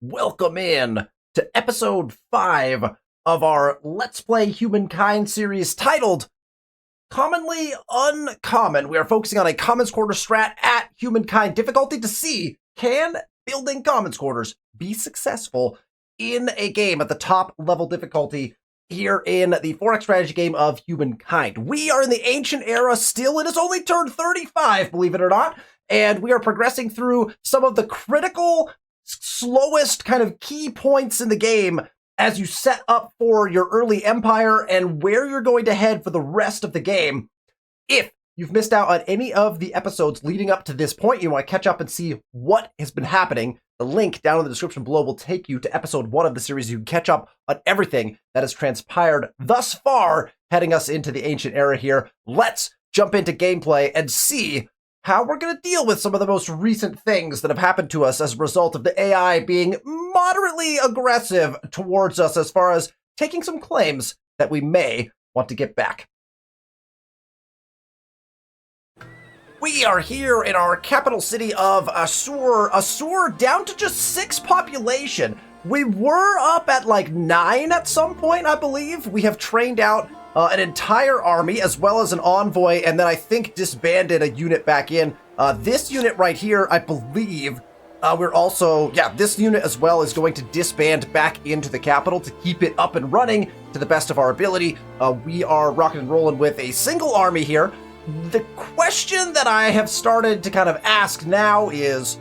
Welcome in to episode 5 of our Let's Play Humankind series titled Commonly Uncommon. We are focusing on a Commons Quarter strat at Humankind difficulty to see, can building Commons Quarters be successful in a game at the top level difficulty here in the 4X strategy game of Humankind. We are in the ancient era still. It is only turned 35, believe it or not, and we are progressing through some of the critical slowest kind of key points in the game as you set up for your early empire and where you're going to head for the rest of the game. If you've missed out on any of the episodes leading up to this point, you want to catch up and see what has been happening, the link down in the description below will take you to episode 1 of the series. You can catch up on everything that has transpired thus far, heading us into the ancient era here. Let's jump into gameplay and see how we're going to deal with some of the most recent things that have happened to us as a result of the AI being moderately aggressive towards us as far as taking some claims that we may want to get back. We are here in our capital city of Assur down to just 6 population. We were up at like 9 at some point, I believe. We have trained out an entire army as well as an envoy, and then I think disbanded a unit back in. This unit right here, I believe, we're also, this unit as well is going to disband back into the capital to keep it up and running to the best of our ability. We are rocking and rolling with a single army here. The question that I have started to kind of ask now is,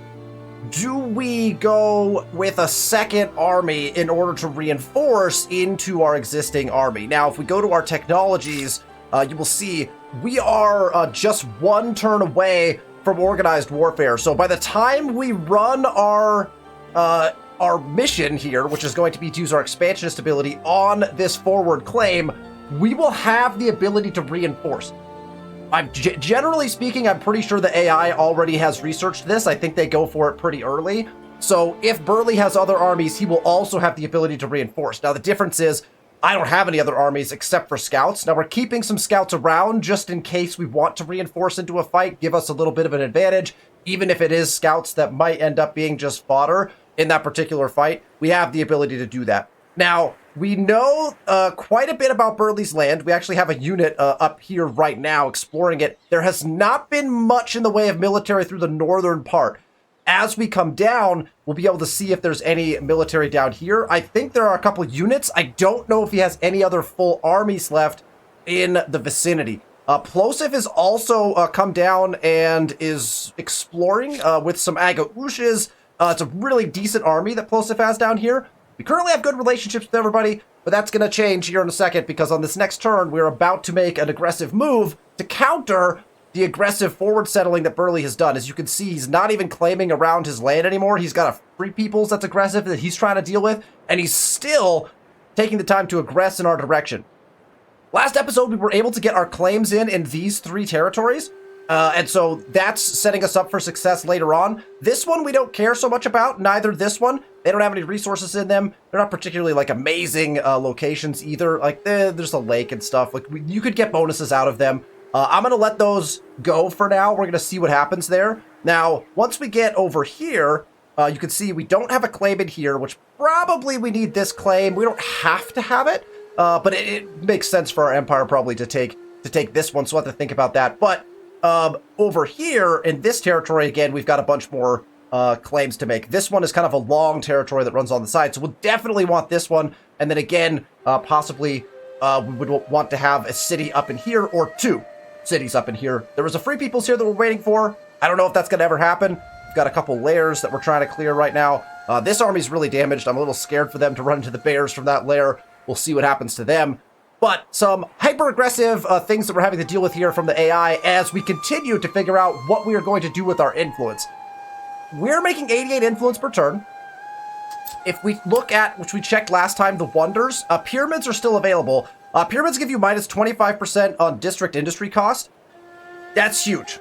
do we go with a second army in order to reinforce into our existing army? Now, if we go to our technologies, you will see we are just 1 turn away from organized warfare. So by the time we run our mission here, which is going to be to use our expansionist ability on this forward claim, we will have the ability to reinforce. Generally speaking, I'm pretty sure the AI already has researched this. I think they go for it pretty early. So if Burleigh has other armies, he will also have the ability to reinforce. Now, the difference is I don't have any other armies except for scouts. Now, we're keeping some scouts around just in case we want to reinforce into a fight, give us a little bit of an advantage. Even if it is scouts that might end up being just fodder in that particular fight, we have the ability to do that. Now, we know quite a bit about Burleigh's land. We actually have a unit up here right now exploring it. There has not been much in the way of military through the northern part. As we come down, we'll be able to see if there's any military down here. I think there are a couple units. I don't know if he has any other full armies left in the vicinity. Plosif has also come down and is exploring with some Agaushes. It's a really decent army that Plosif has down here. We currently have good relationships with everybody, but that's going to change here in a second because on this next turn, we're about to make an aggressive move to counter the aggressive forward settling that Burleigh has done. As you can see, he's not even claiming around his land anymore. He's got a Free Peoples that's aggressive that he's trying to deal with, and he's still taking the time to aggress in our direction. Last episode, we were able to get our claims in these 3 territories. And so that's setting us up for success later on. This one we don't care so much about, neither this one. They don't have any resources in them. They're not particularly like amazing locations either. Like there's a lake and stuff. Like you could get bonuses out of them. I'm going to let those go for now. We're going to see what happens there. Now, once we get over here, you can see we don't have a claim in here, which probably we need this claim. We don't have to have it, but it makes sense for our empire probably to take this one. So we'll have to think about that. But over here in this territory, again, we've got a bunch more claims to make. This one is kind of a long territory that runs on the side, so we'll definitely want this one. And then again, possibly we would want to have a city up in here or 2 cities up in here. There was a Free Peoples here that we're waiting for. I don't know if that's going to ever happen. We've got a couple layers that we're trying to clear right now. This army's really damaged. I'm a little scared for them to run into the bears from that layer. We'll see what happens to them. But some hyper-aggressive things that we're having to deal with here from the AI as we continue to figure out what we are going to do with our influence. We're making 88 influence per turn. If we look at, which we checked last time, the wonders, pyramids are still available. Pyramids give you minus 25% on district industry cost. That's huge.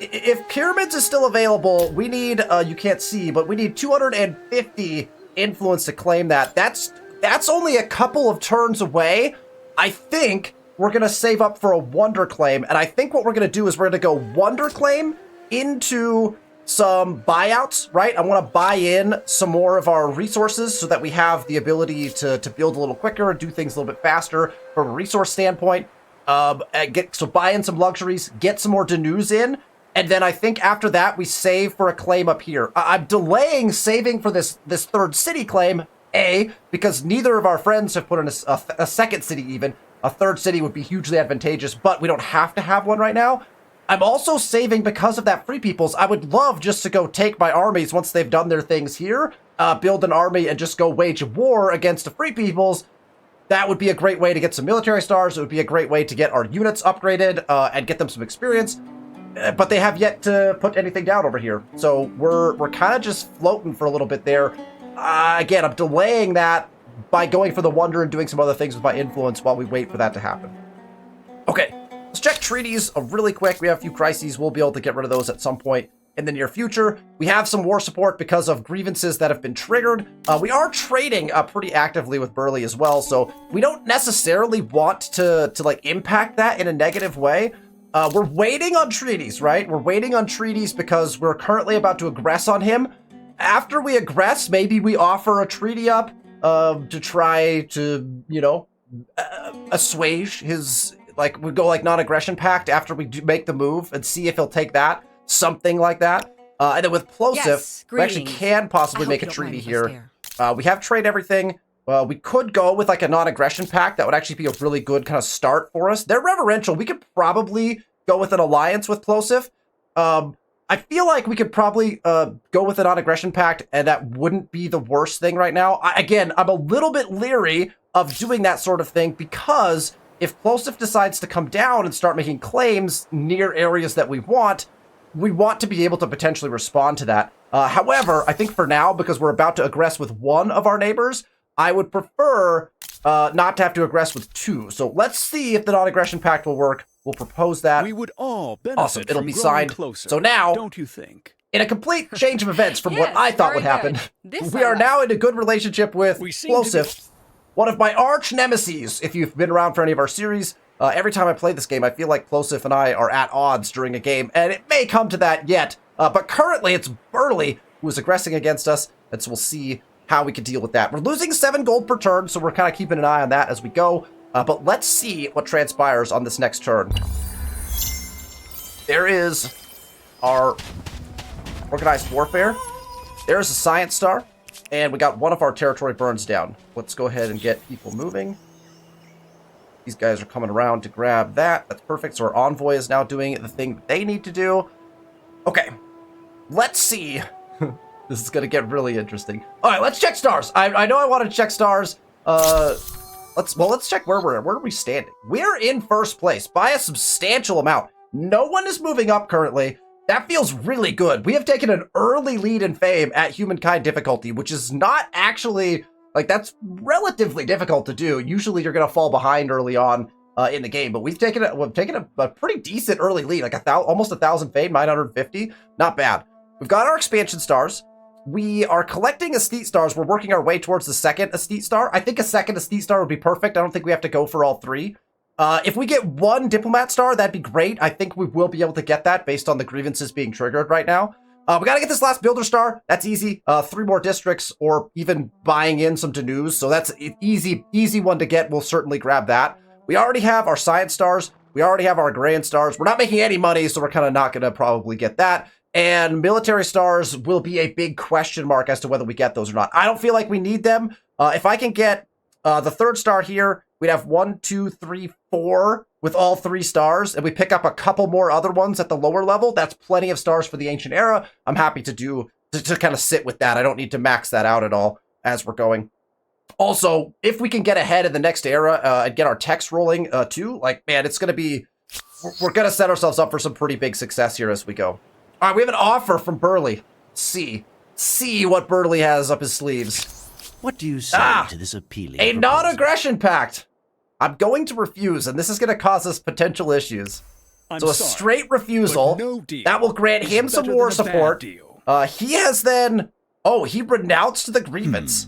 If pyramids is still available, we need, you can't see, but we need 250 influence to claim that. That's only a couple of turns away. I think we're going to save up for a wonder claim. And I think what we're going to do is we're going to go wonder claim into some buyouts, right? I want to buy in some more of our resources so that we have the ability to build a little quicker and do things a little bit faster from a resource standpoint. So buy in some luxuries, get some more Danus in, and then I think after that we save for a claim up here. I'm delaying saving for this third city claim, because neither of our friends have put in a second city even. A third city would be hugely advantageous, but we don't have to have one right now. I'm also saving because of that Free Peoples. I would love just to go take my armies once they've done their things here, build an army and just go wage war against the Free Peoples. That would be a great way to get some military stars. It would be a great way to get our units upgraded and get them some experience. But they have yet to put anything down over here. So we're kind of just floating for a little bit there. Again, I'm delaying that by going for the wonder and doing some other things with my influence while we wait for that to happen. Okay. Let's check treaties really quick. We have a few crises. We'll be able to get rid of those at some point in the near future. We have some war support because of grievances that have been triggered. We are trading pretty actively with Burley as well, so we don't necessarily want to like impact that in a negative way. We're waiting on treaties, right? We're waiting on treaties because we're currently about to aggress on him. After we aggress, maybe we offer a treaty up to try to, assuage his... Like, we go like non-aggression pact after we do make the move and see if he'll take that. Something like that. And then with Plosive, we actually can possibly make a treaty here. We have trade everything. We could go with like a non-aggression pact. That would actually be a really good kind of start for us. They're reverential. We could probably go with an alliance with Plosive. I feel like we could probably go with a non-aggression pact, and that wouldn't be the worst thing right now. Again, I'm a little bit leery of doing that sort of thing because... if Plosive decides to come down and start making claims near areas that we want to be able to potentially respond to that. However, I think for now, because we're about to aggress with one of our neighbors, I would prefer not to have to aggress with two. So let's see if the non-aggression pact will work. We'll propose that. We would all benefit awesome. It'll from be growing signed. closer, so now, don't you think? In a complete change of events from what I thought would happen, we are now in a good relationship with Plosive. One of my arch nemesis, if you've been around for any of our series. Every time I play this game, I feel like Plosive and I are at odds during a game, and it may come to that yet. But currently, it's Burley who is aggressing against us, and so we'll see how we can deal with that. We're losing 7 gold per turn, so we're kind of keeping an eye on that as we go. But let's see what transpires on this next turn. There is our organized warfare. There's a science star. And we got one of our territory burns down. Let's go ahead and get people moving. These guys are coming around to grab that. That's perfect. So our envoy is now doing the thing that they need to do. Okay. Let's see. This is going to get really interesting. All right, let's check stars. I know I want to check stars. Let's check where we're at. Where are we standing? We're in first place by a substantial amount. No one is moving up currently. That feels really good. We have taken an early lead in fame at Humankind difficulty, which is not actually, like, that's relatively difficult to do. Usually you're going to fall behind early on in the game, but we've taken a pretty decent early lead, like almost 1,000 fame, 950. Not bad. We've got our expansion stars. We are collecting Esthete stars. We're working our way towards the second Esthete star. I think a second Esthete star would be perfect. I don't think we have to go for all 3. If we get 1 diplomat star, that'd be great. I think we will be able to get that based on the grievances being triggered right now. We gotta get this last builder star. That's easy. 3 more districts or even buying in some Danus. So that's an easy one to get. We'll certainly grab that. We already have our science stars. We already have our agrarian stars. We're not making any money, so we're kind of not gonna probably get that. And military stars will be a big question mark as to whether we get those or not. I don't feel like we need them. If I can get the 3rd star here, we'd have 1, 2, 3, 4 with all 3 stars, and we pick up a couple more other ones at the lower level. That's plenty of stars for the Ancient Era. I'm happy to kind of sit with that. I don't need to max that out at all as we're going. Also, if we can get ahead in the next era and get our techs rolling too, like, man, it's going to be... We're going to set ourselves up for some pretty big success here as we go. All right, we have an offer from Burley. See what Burley has up his sleeves. What do you say to this appealing a proposal? non-aggression pact. I'm going to refuse, and this is going to cause us potential issues. So a straight refusal, that will grant him some war support. He has then... Oh, he renounced the grievance.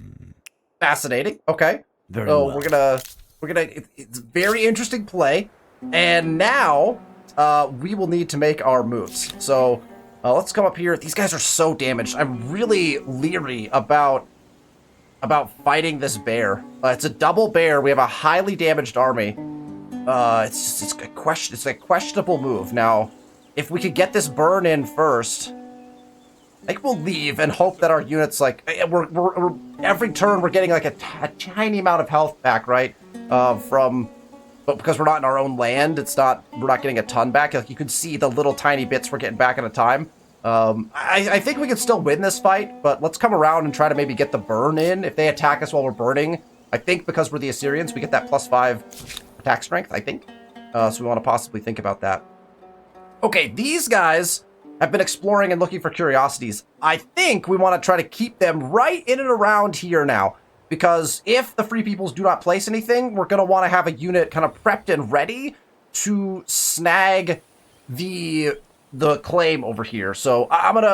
Fascinating. Okay. Very so well. we're gonna... It's very interesting play. And now, we will need to make our moves. So, Let's come up here. These guys are so damaged. I'm really leery about fighting this bear. It's a double bear. We have a highly damaged army. It's a questionable move. Now, if we could get this burn in first, I think we'll leave and hope that our units, like, we're every turn we're getting like a tiny amount of health back, right? But because we're not in our own land, we're not getting a ton back. Like, you can see the little tiny bits we're getting back at a time. I think we can still win this fight, but let's come around and try to maybe get the burn in. If they attack us while we're burning, I think because we're the Assyrians, we get that +5 attack strength, I think. So we want to possibly think about that. Okay, these guys have been exploring and looking for curiosities. I think we want to try to keep them right in and around here now, because if the Free Peoples do not place anything, we're going to want to have a unit kind of prepped and ready to snag the claim over here. So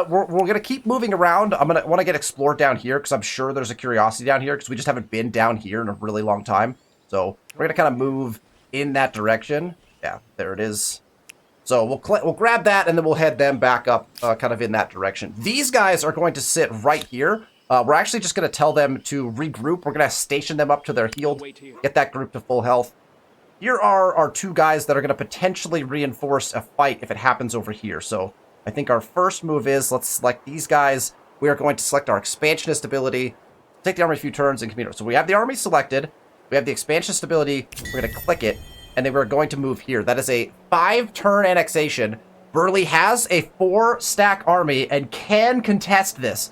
we're gonna keep moving around. I'm gonna want to get explored down here because I'm sure there's a curiosity down here because we just haven't been down here in a really long time. So we're gonna kind of move in that direction. Yeah, there it is. So we'll grab that and then we'll head them back up kind of in that direction. These guys are going to sit right here. We're actually just going to tell them to regroup. We're going to station them up to their healed, get that group to full health. Here are our two guys that are going to potentially reinforce a fight if it happens over here. So I think our first move is, let's select these guys. We are going to select our expansionist ability, take the army a few turns, and communicate. So we have the army selected. We have the expansionist ability. We're going to click it. And then we're going to move here. That is a 5-turn annexation. Burley has a 4-stack army and can contest this.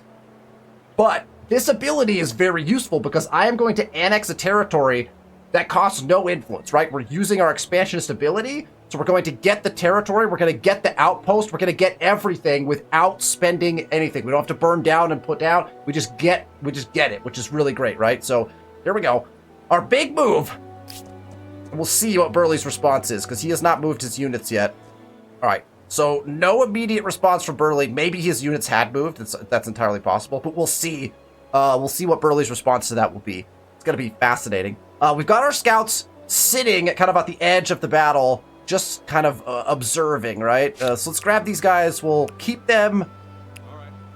But this ability is very useful because I am going to annex a territory that costs no influence, right? We're using our expansionist ability, so we're going to get the territory, we're going to get the outpost, we're going to get everything without spending anything. We don't have to burn down and put down. We just get it, which is really great, right? So here we go. Our big move. We'll see what Burley's response is, because he has not moved his units yet. All right, so no immediate response from Burley. Maybe his units had moved. That's entirely possible, but we'll see. We'll see what Burley's response to that will be. It's going to be fascinating. We've got our scouts sitting at kind of at the edge of the battle, just kind of observing, right? So let's grab these guys. We'll keep them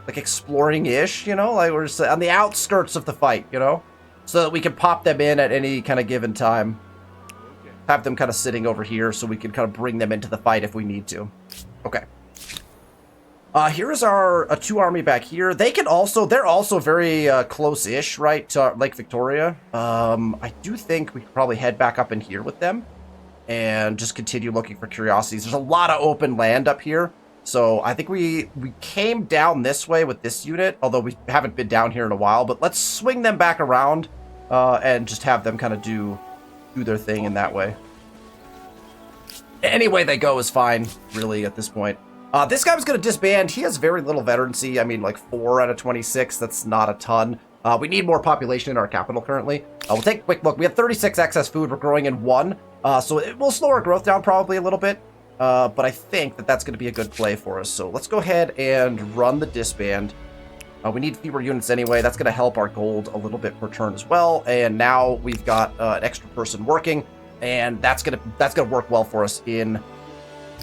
like exploring-ish, you know? Like we're just on the outskirts of the fight, you know? So that we can pop them in at any kind of given time. Have them kind of sitting over here so we can kind of bring them into the fight if we need to. Okay. Here is our 2 army back here. They're also very close-ish, right, to Lake Victoria. I do think we could probably head back up in here with them and just continue looking for curiosities. There's a lot of open land up here. So I think we came down this way with this unit, although we haven't been down here in a while. But let's swing them back around and just have them kind of do their thing in that way. Any way they go is fine, really, at this point. This guy was going to disband. He has very little veterancy. I mean, like 4 out of 26. That's not a ton. We need more population in our capital currently. We'll take a quick look. We have 36 excess food. We're growing in 1. So it will slow our growth down probably a little bit. But I think that that's going to be a good play for us. So let's go ahead and run the disband. We need fewer units anyway. That's going to help our gold a little bit per turn as well. And now we've got an extra person working, and that's gonna work well for us in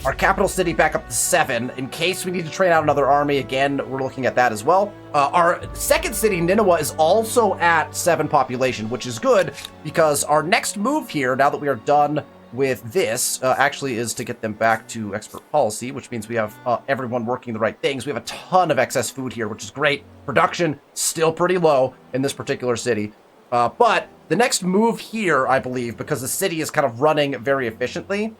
our capital city back up to 7. In case we need to train out another army, again, we're looking at that as well. Our second city, Nineveh, is also at 7 population, which is good because our next move here, now that we are done with this, actually is to get them back to expert policy, which means we have everyone working the right things. We have a ton of excess food here, which is great. Production still pretty low in this particular city. But the next move here, I believe, because the city is kind of running very efficiently,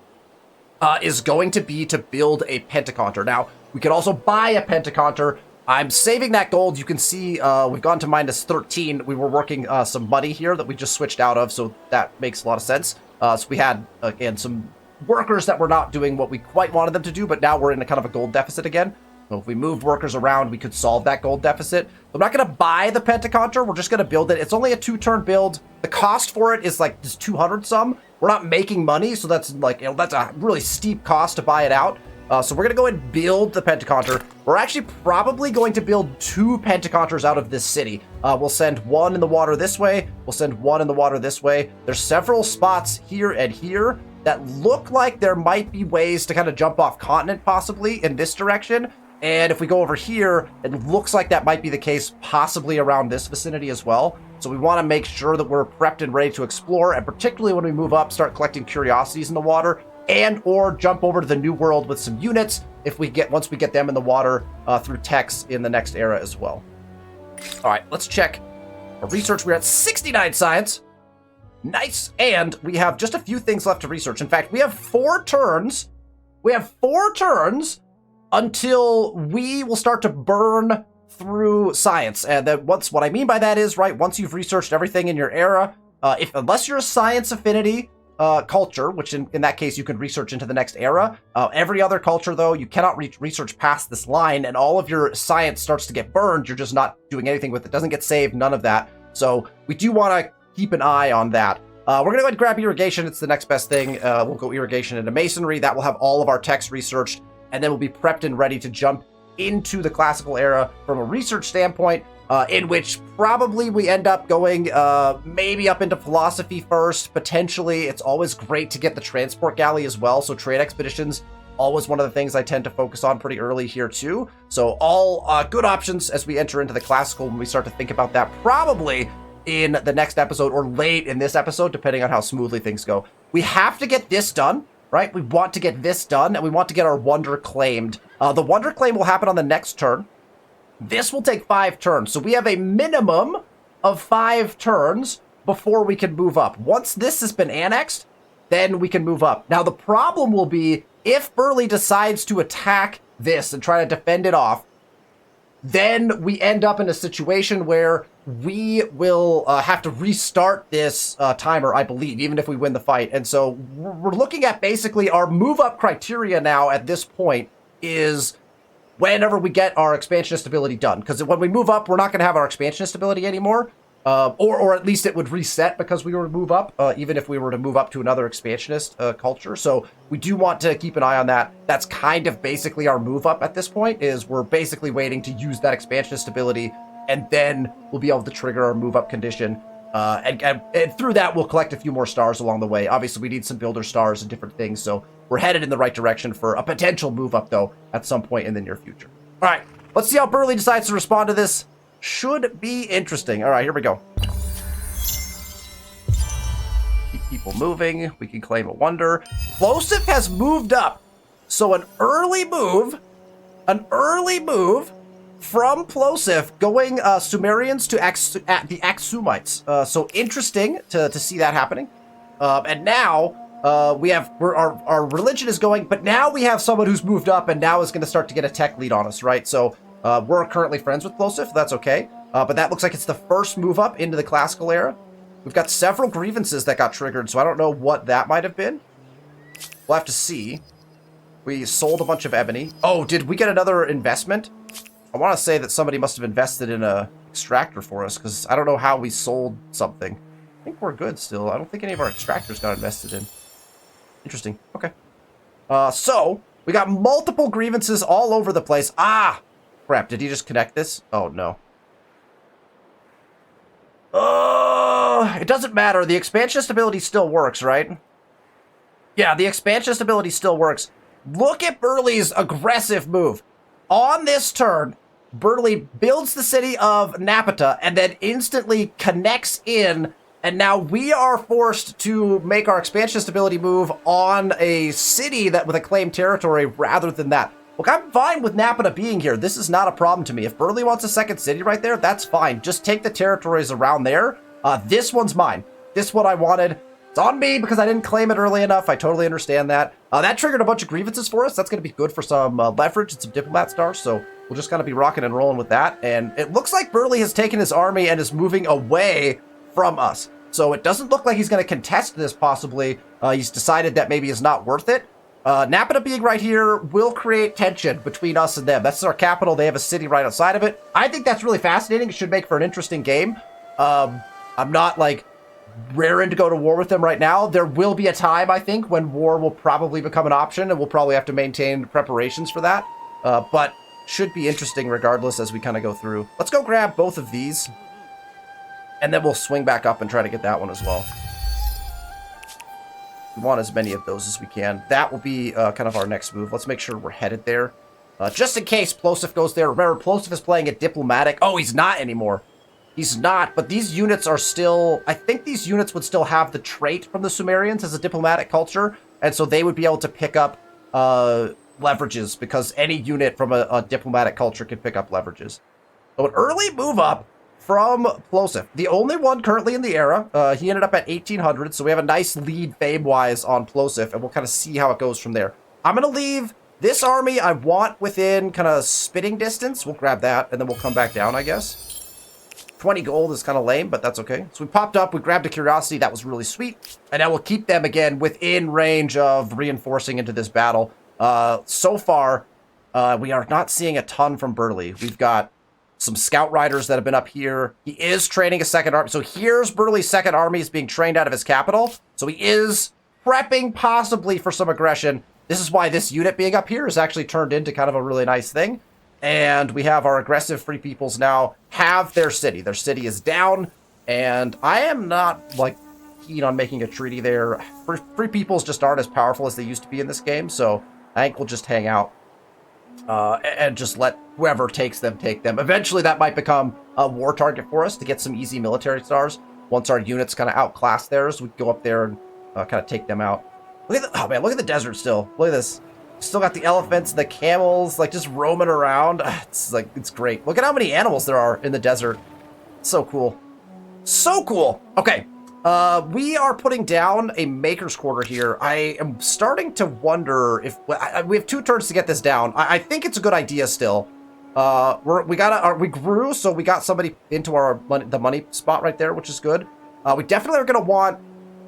is going to be to build a Pentaconter. Now, we could also buy a Pentaconter. I'm saving that gold. You can see we've gone to -13. We were working some money here that we just switched out of, so that makes a lot of sense. So we had, again, some workers that were not doing what we quite wanted them to do, but now we're in a kind of a gold deficit again. So if we moved workers around, we could solve that gold deficit. I'm not going to buy the Pentaconter. We're just going to build it. It's only a 2-turn build. The cost for it is like just 200 some. We're not making money, so that's like, that's a really steep cost to buy it out. So we're going to go and build the Pentaconter. We're actually probably going to build 2 Pentaconters out of this city. We'll send 1 in the water this way. We'll send 1 in the water this way. There's several spots here and here that look like there might be ways to kind of jump off continent possibly in this direction. And if we go over here, it looks like that might be the case possibly around this vicinity as well. So we want to make sure that we're prepped and ready to explore, and particularly when we move up, start collecting curiosities in the water, and or jump over to the new world with some units once we get them in the water through techs in the next era as well. All right, let's check our research. We're at 69 science. Nice. And we have just a few things left to research. In fact, we have 4 turns. We have 4 turns until we will start to burn through science. And then what I mean by that is, right, once you've researched everything in your era, unless you're a science affinity culture, which in that case you can research into the next era. Every other culture, though, you cannot research past this line, and all of your science starts to get burned. You're just not doing anything with it. Doesn't get saved, none of that. So we do want to keep an eye on that. We're going to go ahead and grab irrigation. It's the next best thing. We'll go irrigation into masonry. That will have all of our techs researched, and then we'll be prepped and ready to jump into the classical era from a research standpoint, in which probably we end up going maybe up into philosophy first, potentially. It's always great to get the transport galley as well, so trade expeditions, always one of the things I tend to focus on pretty early here too. So all good options as we enter into the classical when we start to think about that, probably in the next episode or late in this episode, depending on how smoothly things go. We have to get this done, right? We want to get this done, and we want to get our wonder claimed. The wonder claim will happen on the next turn. This will take 5 turns, so we have a minimum of 5 turns before we can move up. Once this has been annexed, then we can move up. Now, the problem will be if Burley decides to attack this and try to defend it off, then we end up in a situation where we will have to restart this timer, I believe, even if we win the fight. And so we're looking at basically our move-up criteria now at this point is whenever we get our expansionist ability done. Because when we move up, we're not going to have our expansionist ability anymore. Or at least it would reset because we were to move up, even if we were to move up to another expansionist culture. So we do want to keep an eye on that. That's kind of basically our move up at this point, is we're basically waiting to use that expansionist ability, and then we'll be able to trigger our move up condition. And through that, we'll collect a few more stars along the way. Obviously, we need some builder stars and different things, so we're headed in the right direction for a potential move up, though, at some point in the near future. All right, let's see how Burley decides to respond to this. Should be interesting. All right, here we go. Keep people moving. We can claim a wonder. Plosive has moved up. So an early move from Plosive going Sumerians to the Axumites. So interesting to see that happening. And now our religion is going, but now we have someone who's moved up and now is going to start to get a tech lead on us, right? So we're currently friends with Plosive. That's okay. But that looks like it's the first move up into the classical era. We've got several grievances that got triggered, so I don't know what that might have been. We'll have to see. We sold a bunch of ebony. Oh, did we get another investment? I want to say that somebody must have invested in a extractor for us, because I don't know how we sold something. I think we're good still. I don't think any of our extractors got invested in. Interesting. Okay. So, we got multiple grievances all over the place. Ah! Crap, did he just connect this? Oh, no. It doesn't matter. The expansionist ability still works, right? Yeah, the expansionist ability still works. Look at Burley's aggressive move. On this turn, Burley builds the city of Napata and then instantly connects in, and now we are forced to make our expansionist ability move on a city that with a claimed territory rather than that. Look, I'm fine with Napata being here. This is not a problem to me. If Burley wants a second city right there, that's fine. Just take the territories around there. This one's mine. This one I wanted. It's on me because I didn't claim it early enough. I totally understand that. That triggered a bunch of grievances for us. That's going to be good for some leverage and some diplomat stars. So we'll just kind of be rocking and rolling with that. And it looks like Burley has taken his army and is moving away from us. So it doesn't look like he's going to contest this possibly. He's decided that maybe it's not worth it. Napata being right here will create tension between us and them. That's our capital. They have a city right outside of it. I think that's really fascinating. It should make for an interesting game. I'm not like raring to go to war with them right now. There will be a time, I think, when war will probably become an option, and we'll probably have to maintain preparations for that. But should be interesting regardless as we kind of go through. Let's go grab both of these, and then we'll swing back up and try to get that one as well. We want as many of those as we can. That will be kind of our next move. Let's make sure we're headed there. just in case Plosif goes there. Remember, Plosif is playing a diplomatic. Oh, he's not anymore. He's not, but these units are still... I think these units would still have the trait from the Sumerians as a diplomatic culture, and so they would be able to pick up leverages, because any unit from a diplomatic culture can pick up leverages. So an early move up from Plosif. The only one currently in the era. He ended up at 1800, so we have a nice lead fame-wise on Plosif, and we'll kind of see how it goes from there. I'm going to leave this army I want within kind of spitting distance. We'll grab that, and then we'll come back down, I guess. 20 gold is kind of lame, but that's okay. So we popped up, we grabbed a curiosity. That was really sweet. And now we'll keep them again within range of reinforcing into this battle. So far, we are not seeing a ton from Burley. We've got some scout riders that have been up here. He is training a second army. So here's Burley's second army is being trained out of his capital. So he is prepping possibly for some aggression. This is why this unit being up here is actually turned into kind of a really nice thing. And we have our aggressive free peoples now have their city. Their city is down, and I am not, like, keen on making a treaty there. Free peoples just aren't as powerful as they used to be in this game, so I think we'll just hang out and just let whoever takes them take them. Eventually, that might become a war target for us to get some easy military stars. Once our units kind of outclass theirs, we can go up there and kind of take them out. Look at the, oh man, look at the desert still. Look at this. Still got the elephants, the camels, like just roaming around. It's like, it's great. Look at how many animals there are in the desert. So cool. So cool. Okay. We are putting down a maker's quarter here. I am starting to wonder if we have 2 turns to get this down. I think it's a good idea still. We grew, so we got somebody into our the money spot right there, which is good. We definitely are going to want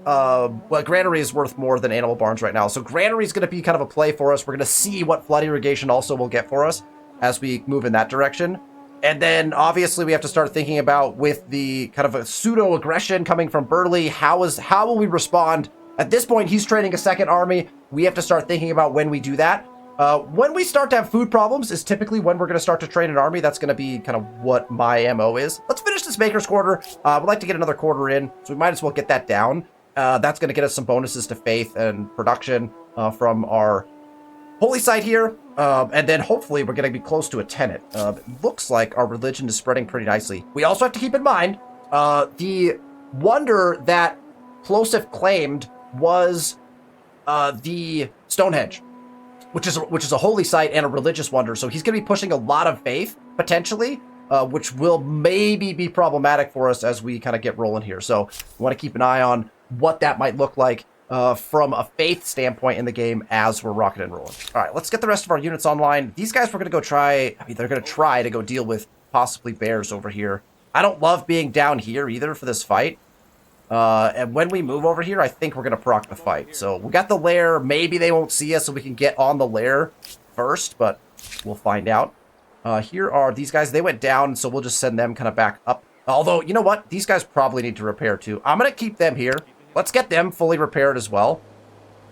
well, granary is worth more than animal barns right now. So granary is going to be kind of a play for us. We're going to see what flood irrigation also will get for us as we move in that direction. And then obviously we have to start thinking about, with the kind of a pseudo aggression coming from Burley, how will we respond? At this point, he's training a second army. We have to start thinking about when we do that. When we start to have food problems is typically when we're going to start to train an army. That's going to be kind of what my MO is. Let's finish this maker's quarter. We'd like to get another quarter in, so we might as well get that down. That's going to get us some bonuses to faith and production from our holy site here. And then hopefully we're going to be close to a tenant. It looks like our religion is spreading pretty nicely. We also have to keep in mind the wonder that Plosif claimed was the Stonehenge, which is a holy site and a religious wonder. So he's going to be pushing a lot of faith, potentially, which will maybe be problematic for us as we kind of get rolling here. So we want to keep an eye on what that might look like from a faith standpoint in the game as we're rocking and rolling. All right, let's get the rest of our units online. These guys, we're going to go try... I mean, they're going to try to go deal with possibly bears over here. I don't love being down here either for this fight. And when we move over here, I think we're going to proc the fight. So we got the lair. Maybe they won't see us, so we can get on the lair first, but we'll find out. Here are these guys. They went down, so we'll just send them kind of back up. Although, you know what? These guys probably need to repair too. I'm going to keep them here. Let's get them fully repaired as well,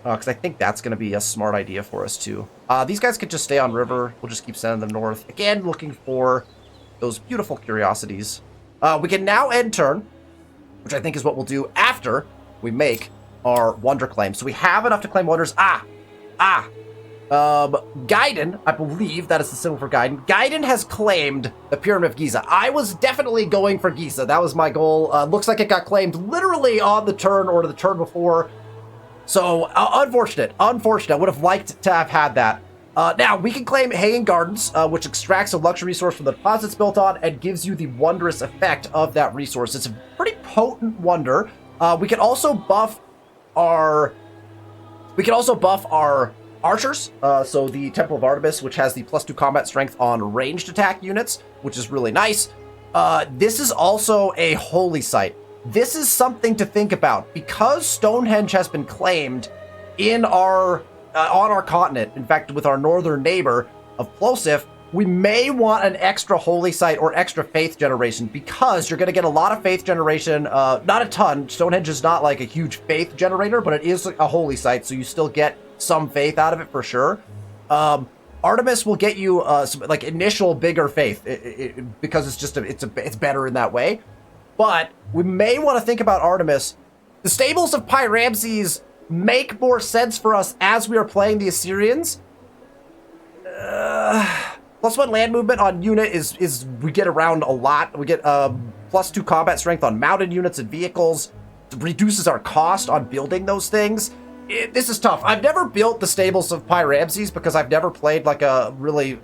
because I think that's going to be a smart idea for us too. These guys could just stay on river. We'll just keep sending them north. Again, looking for those beautiful curiosities. We can now end turn, which I think is what we'll do after we make our wonder claim. So we have enough to claim wonders. Gaiden, I believe that is the symbol for Gaiden. Gaiden has claimed the Pyramid of Giza. I was definitely going for Giza. That was my goal. Looks like it got claimed literally on the turn or the turn before. So, unfortunate. Unfortunate. I would have liked to have had that. Now, we can claim Hanging Gardens, which extracts a luxury resource from the deposits built on and gives you the wondrous effect of that resource. It's a pretty potent wonder. We can also buff our archers, so the Temple of Artemis, which has the +2 combat strength on ranged attack units, which is really nice. This is also a holy site. This is something to think about. Because Stonehenge has been claimed in our on our continent, in fact, with our northern neighbor of Plosif, we may want an extra holy site or extra faith generation, because you're going to get a lot of faith generation, not a ton. Stonehenge is not like a huge faith generator, but it is a holy site, so you still get some faith out of it for sure. Artemis will get you some, like, initial bigger faith because it's just it's better in that way. But we may want to think about Artemis. The stables of Pyramses make more sense for us as we are playing the Assyrians. +1 land movement on unit is we get around a lot. We get +2 combat strength on mounted units and vehicles. It reduces our cost on building those things. This is tough. I've never built the stables of Pyramses because I've never played like a really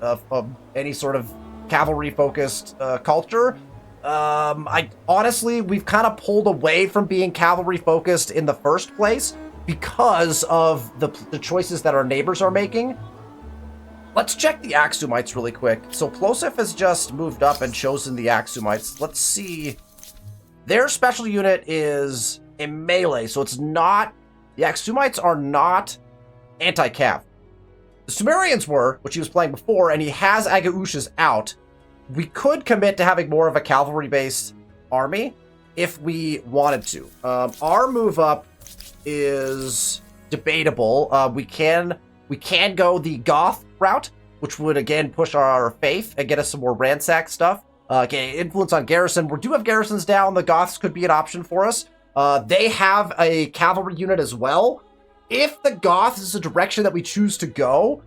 any sort of cavalry focused culture. I honestly, we've kind of pulled away from being cavalry focused in the first place because of the choices that our neighbors are making. Let's check the Axumites really quick. So Plosif has just moved up and chosen the Axumites. Let's see. Their special unit is a melee, so it's not... The Axumites are not anti-cav. The Sumerians were, which he was playing before, and he has Agaushas out. We could commit to having more of a cavalry-based army if we wanted to. Our move up is debatable. We can go the Goth route, which would again push our faith and get us some more ransack stuff. Okay, influence on garrison. We do have garrisons down. The Goths could be an option for us. They have a cavalry unit as well. If the Goths is a direction that we choose to go,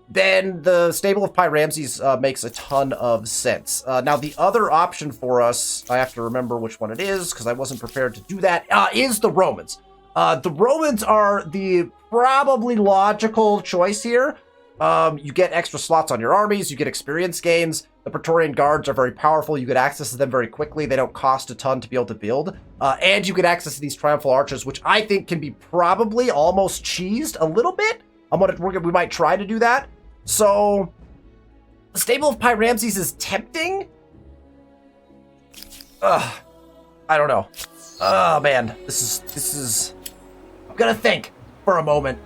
then the stable of Pyramses makes a ton of sense. Now, the other option for us, I have to remember which one it is because I wasn't prepared to do that, is the Romans. The Romans are the probably logical choice here. You get extra slots on your armies, you get experience gains. The Praetorian Guards are very powerful. You get access to them very quickly. They don't cost a ton to be able to build. And you get access to these Triumphal Archers, which I think can be probably almost cheesed a little bit. We might try to do that. So, the stable of Pyramses is tempting. I don't know. Oh, man. This is... I'm gonna think for a moment.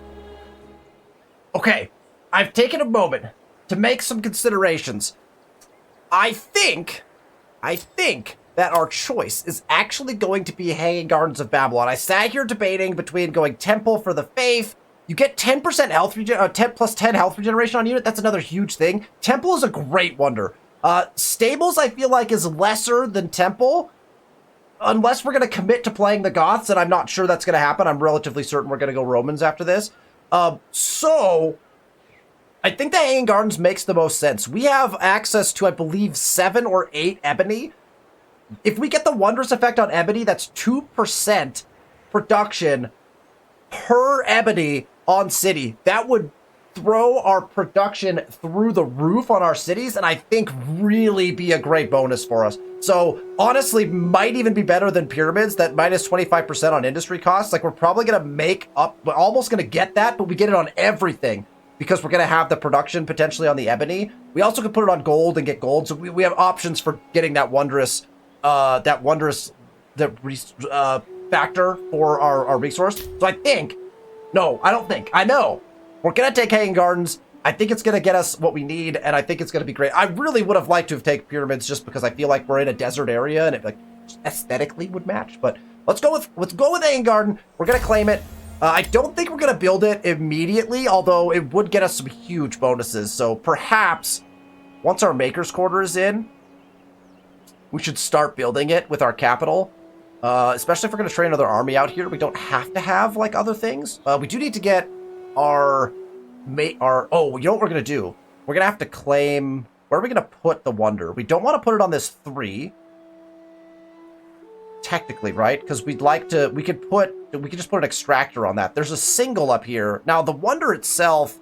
Okay. I've taken a moment to make some considerations. I think that our choice is actually going to be Hanging Gardens of Babylon. I sat here debating between going Temple for the Faith. You get 10% health 10 plus 10 health regeneration on unit. That's another huge thing. Temple is a great wonder. Stables, I feel like, is lesser than Temple. Unless we're going to commit to playing the Goths, and I'm not sure that's going to happen. I'm relatively certain we're going to go Romans after this. So... I think the Hanging Gardens makes the most sense. We have access to, I believe, 7 or 8 ebony. If we get the Wondrous effect on ebony, that's 2% production per ebony on city. That would throw our production through the roof on our cities, and I think really be a great bonus for us. So, honestly, might even be better than Pyramids, that minus 25% on industry costs. Like, we're probably going to make up, we're almost going to get that, but we get it on everything. Because we're going to have the production potentially on the ebony. We also could put it on gold and get gold. So we have options for getting that wondrous factor for our resource. So I know. We're going to take Hanging Gardens. I think it's going to get us what we need, and I think it's going to be great. I really would have liked to have taken Pyramids just because I feel like we're in a desert area and it like aesthetically would match. But let's go with Hanging Garden. We're going to claim it. I don't think we're going to build it immediately, although it would get us some huge bonuses. So perhaps once our Maker's Quarter is in, we should start building it with our capital. Especially if we're going to train another army out here. We don't have to have like other things. We do need to get oh, you know what we're going to do? We're going to have to claim... Where are we going to put the Wonder? We don't want to put it on this 3. Technically, right? Because we'd like to... We could just put an extractor on that. There's a single up here. Now, the Wonder itself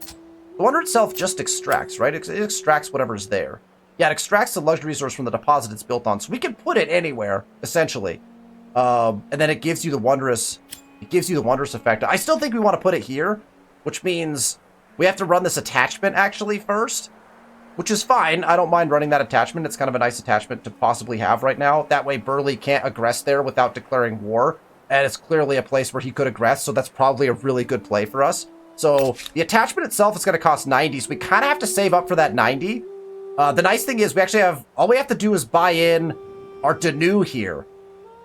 just extracts, right? It extracts whatever's there. Yeah, it extracts the luxury resource from the deposit it's built on. So we can put it anywhere, essentially. And then it gives you the wondrous effect. I still think we want to put it here, which means we have to run this attachment actually first, which is fine. I don't mind running that attachment. It's kind of a nice attachment to possibly have right now. That way Burley can't aggress there without declaring war. And it's clearly a place where he could aggress, so that's probably a really good play for us. So the attachment itself is going to cost 90, so we kind of have to save up for that 90. The nice thing is we actually have... All we have to do is buy in our Danu here.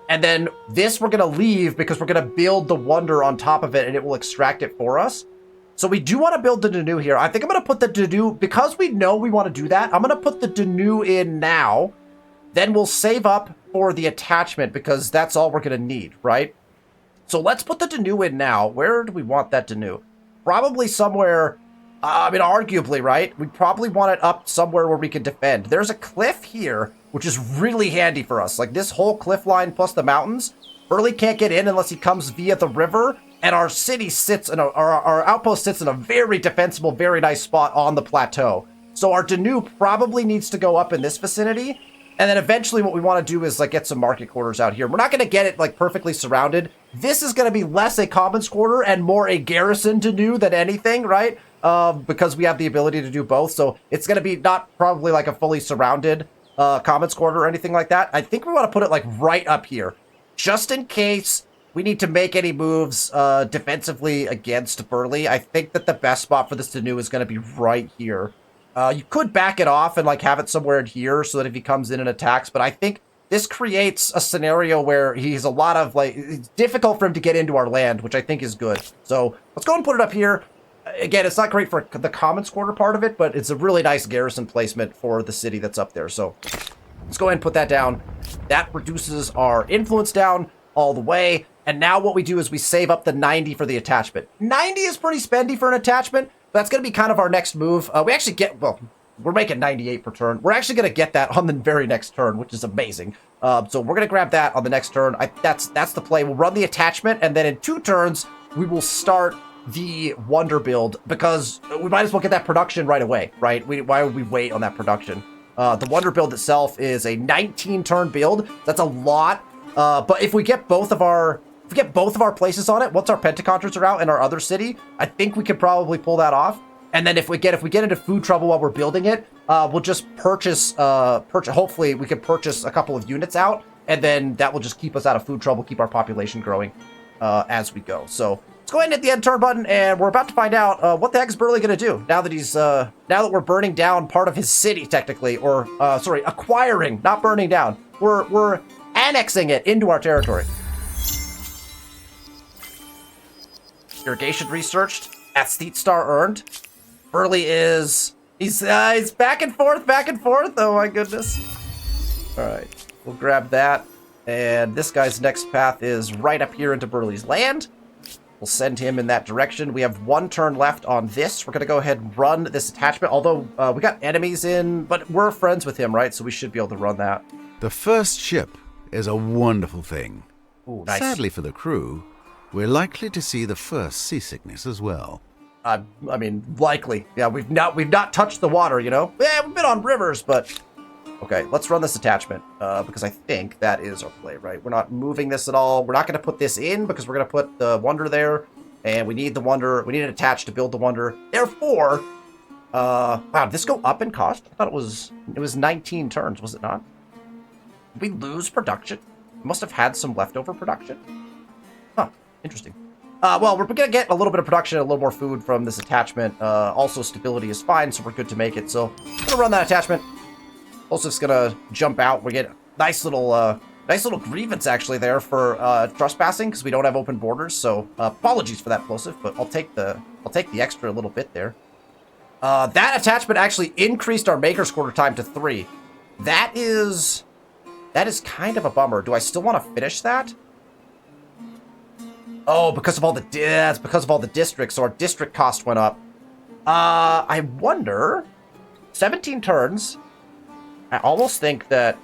And then this we're going to leave because we're going to build the Wonder on top of it, and it will extract it for us. So we do want to build the Danu here. I think I'm going to put the Danu... Because we know we want to do that, I'm going to put the Danu in now. Then we'll save up for the attachment because that's all we're going to need, right? So let's put the Danu in now. Where do we want that Danu? Probably somewhere I mean, arguably, right? We probably want it up somewhere where we can defend. There's a cliff here, which is really handy for us. Like, this whole cliff line plus the mountains, Burley can't get in unless he comes via the river, and our city sits in our outpost sits in a very defensible, very nice spot on the plateau. So our Danu probably needs to go up in this vicinity, and then eventually what we want to do is, like, get some market quarters out here. We're not going to get it, like, perfectly surrounded. This is going to be less a commons quarter and more a garrison Danu than anything, right? Because we have the ability to do both. So it's going to be not probably like a fully surrounded commons quarter or anything like that. I think we want to put it like right up here, just in case we need to make any moves defensively against Burley. I think that the best spot for this Danu is going to be right here. You could back it off and like have it somewhere in here so that if he comes in and attacks, but I think this creates a scenario where he's a lot of like, it's difficult for him to get into our land, which I think is good. So let's go and put it up here. Again, it's not great for the commons quarter part of it, but it's a really nice garrison placement for the city that's up there. So let's go ahead and put that down. That reduces our influence down all the way. And now what we do is we save up the 90 for the attachment. 90 is pretty spendy for an attachment. But that's going to be kind of our next move. We actually get, well, we're making 98 per turn. We're actually going to get that on the very next turn, which is amazing. So we're going to grab that on the next turn. That's the play. We'll run the attachment, and then in 2 turns, we will start the wonder build, because we might as well get that production right away, right? Why would we wait on that production? The wonder build itself is a 19-turn build. That's a lot. But if we get both of our places on it, once our Pentacontras are out in our other city, I think we could probably pull that off. And then if we get into food trouble while we're building it, we'll just purchase. Hopefully, we can purchase a couple of units out, and then that will just keep us out of food trouble, keep our population growing as we go. So let's go ahead and hit the end turn button, and we're about to find out what the heck is Burley going to do now that he's now that we're burning down part of his city technically, or sorry, acquiring, not burning down. We're annexing it into our territory. Irrigation researched. Aesthete star earned. Burley is... He's back and forth. Oh my goodness. Alright. We'll grab that. And this guy's next path is right up here into Burley's land. We'll send him in that direction. We have 1 turn left on this. We're going to go ahead and run this attachment. Although we got enemies in, but we're friends with him, right? So we should be able to run that. The first ship is a wonderful thing. Ooh, nice. Sadly for the crew, we're likely to see the first seasickness as well. I mean, likely. Yeah, we've not touched the water, you know? Yeah, we've been on rivers, but... Okay, let's run this attachment, because I think that is our play, right? We're not moving this at all. We're not going to put this in, because we're going to put the Wonder there, and we need the Wonder. We need it attached to build the Wonder. Therefore, wow, did this go up in cost? I thought it was 19 turns, was it not? Did we lose production? We must have had some leftover production. Huh, interesting. Well, we're going to get a little bit of production, a little more food from this attachment. Also, stability is fine, so we're good to make it. So, I'm going to run that attachment. Also, it's going to jump out. We get nice little grievance, actually, there for trespassing, because we don't have open borders. So, apologies for that, Plosive, but I'll take the extra little bit there. That attachment actually increased our Maker's Quarter time to 3. That is kind of a bummer. Do I still want to finish that? Oh, because of all the districts, so our district cost went up. I wonder, 17 turns. I almost think that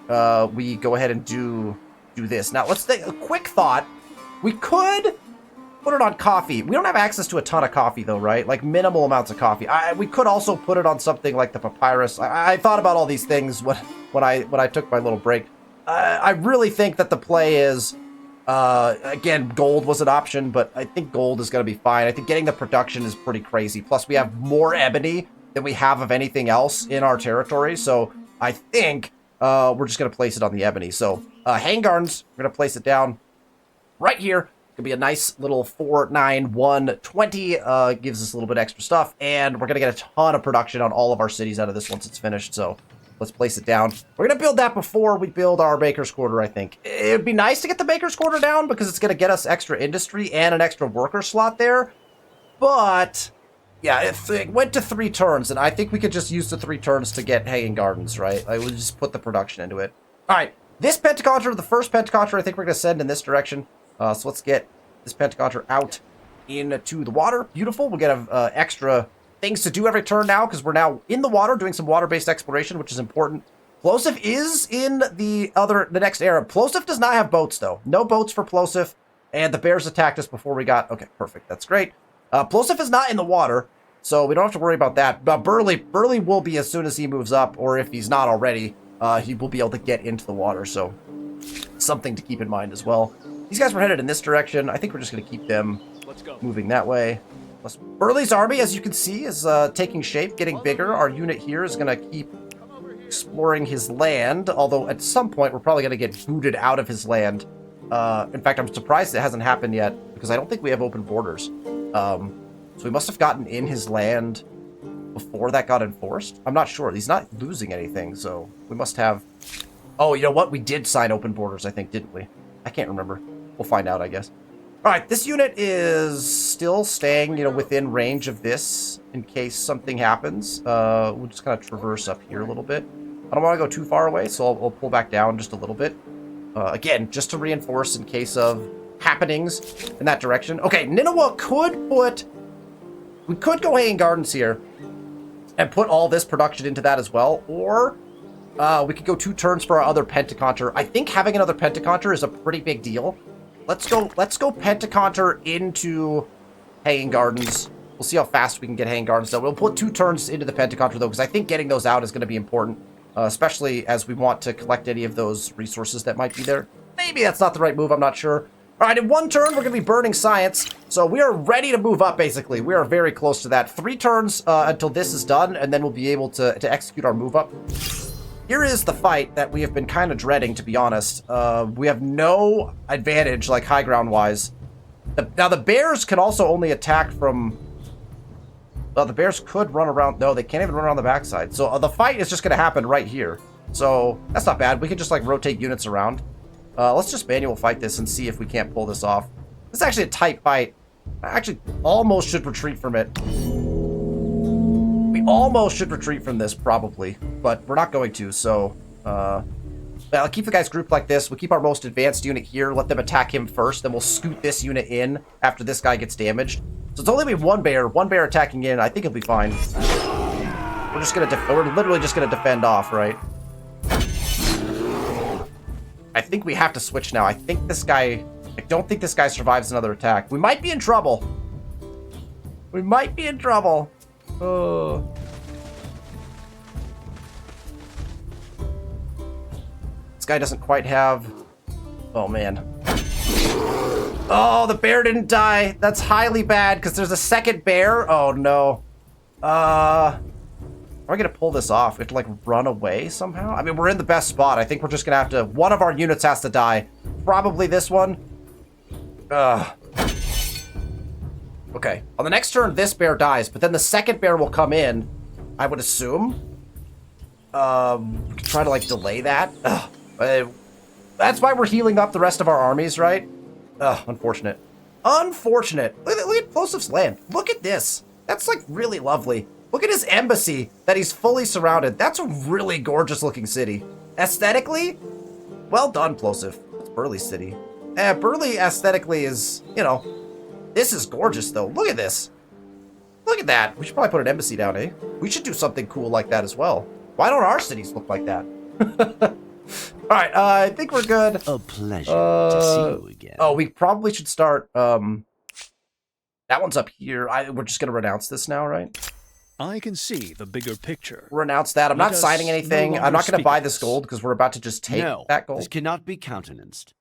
we go ahead and do this. Now, let's take a quick thought. We could put it on coffee. We don't have access to a ton of coffee, though, right? Like, minimal amounts of coffee. We could also put it on something like the papyrus. I thought about all these things when I took my little break. I really think that the play is... again, gold was an option, but I think gold is going to be fine. I think getting the production is pretty crazy. Plus, we have more ebony than we have of anything else in our territory. So I think we're just going to place it on the ebony. So hang gardens, we're going to place it down right here. It's going to be a nice little 4, 9, 1, 20. Gives us a little bit extra stuff. And we're going to get a ton of production on all of our cities out of this once it's finished. So... let's place it down. We're going to build that before we build our Baker's Quarter, I think. It would be nice to get the Baker's Quarter down because it's going to get us extra industry and an extra worker slot there. But, yeah, if it went to 3 turns, and I think we could just use the 3 turns to get Hanging Gardens, right? I would just put the production into it. All right, this Pentacontra, the first Pentacontra, I think we're going to send in this direction. So let's get this Pentacontra out into the water. Beautiful. We'll get an extra things to do every turn now because we're now in the water doing some water-based exploration, which is important. Plosive is in the next era. Plosive does not have boats, though. No boats for Plosive, and the bears attacked us before we got... Okay, perfect. That's great. Plosive is not in the water, so we don't have to worry about that. But Burley will be as soon as he moves up, or if he's not already, he will be able to get into the water, so something to keep in mind as well. These guys were headed in this direction. I think we're just going to keep them moving that way. Burley's army, as you can see, is taking shape, getting bigger. Our unit here is going to keep exploring his land, although at some point we're probably going to get booted out of his land. In fact, I'm surprised it hasn't happened yet, because I don't think we have open borders. So we must have gotten in his land before that got enforced. I'm not sure. He's not losing anything, so we must have... Oh, you know what? We did sign open borders, I think, didn't we? I can't remember. We'll find out, I guess. All right, this unit is still staying, within range of this in case something happens. We'll just kind of traverse up here a little bit. I don't want to go too far away, so I'll pull back down just a little bit. Again, just to reinforce in case of happenings in that direction. Okay, Nineveh could put... We could go Hanging Gardens here and put all this production into that as well, or we could go 2 turns for our other Pentaconter. I think having another Pentaconter is a pretty big deal. Let's go Pentaconter into Hanging Gardens. We'll see how fast we can get Hanging Gardens done. We'll put 2 turns into the Pentaconter, though, because I think getting those out is going to be important, especially as we want to collect any of those resources that might be there. Maybe that's not the right move, I'm not sure. All right, in 1 turn, we're going to be burning science, so we are ready to move up, basically. We are very close to that. 3 turns until this is done, and then we'll be able to execute our move up. Here is the fight that we have been kind of dreading, to be honest. We have no advantage, like, high ground-wise. Now, the bears can also only attack from... Well, the bears could run around... No, they can't even run around the backside. So the fight is just going to happen right here. So that's not bad. We can just, like, rotate units around. Let's just manual fight this and see if we can't pull this off. This is actually a tight fight. I actually almost should retreat from it. We almost should retreat from this, probably. But we're not going to, so... I'll keep the guys grouped like this. We'll keep our most advanced unit here. Let them attack him first. Then we'll scoot this unit in after this guy gets damaged. So it's only going to be one bear attacking in. I think it'll be fine. We're just going to... We're literally just going to defend off, right? I think we have to switch now. I think this guy... I don't think this guy survives another attack. We might be in trouble. We might be in trouble. Oh. This guy doesn't quite have... Oh, man. Oh, the bear didn't die. That's highly bad, because there's a second bear. Oh, no. How are we going to pull this off? We have to, like, run away somehow? I mean, we're in the best spot. I think we're just going to have to... One of our units has to die. Probably this one. Okay. On the next turn, this bear dies, but then the second bear will come in, I would assume. We can try to, like, delay that. That's why we're healing up the rest of our armies, right? Unfortunate. Unfortunate. Look at Plosive's land. Look at this. That's, like, really lovely. Look at his embassy that he's fully surrounded. That's a really gorgeous looking city. Aesthetically, well done, Plosive. It's Burley's city. Burley aesthetically is, this is gorgeous though. Look at this. Look at that. We should probably put an embassy down, eh? We should do something cool like that as well. Why don't our cities look like that? All right, I think we're good. A pleasure to see you again. Oh, we probably should start, that one's up here. We're just going to renounce this now, right? I can see the bigger picture. Renounce that. I'm not signing anything. I'm not going to buy this gold because we're about to just take that gold. This cannot be countenanced.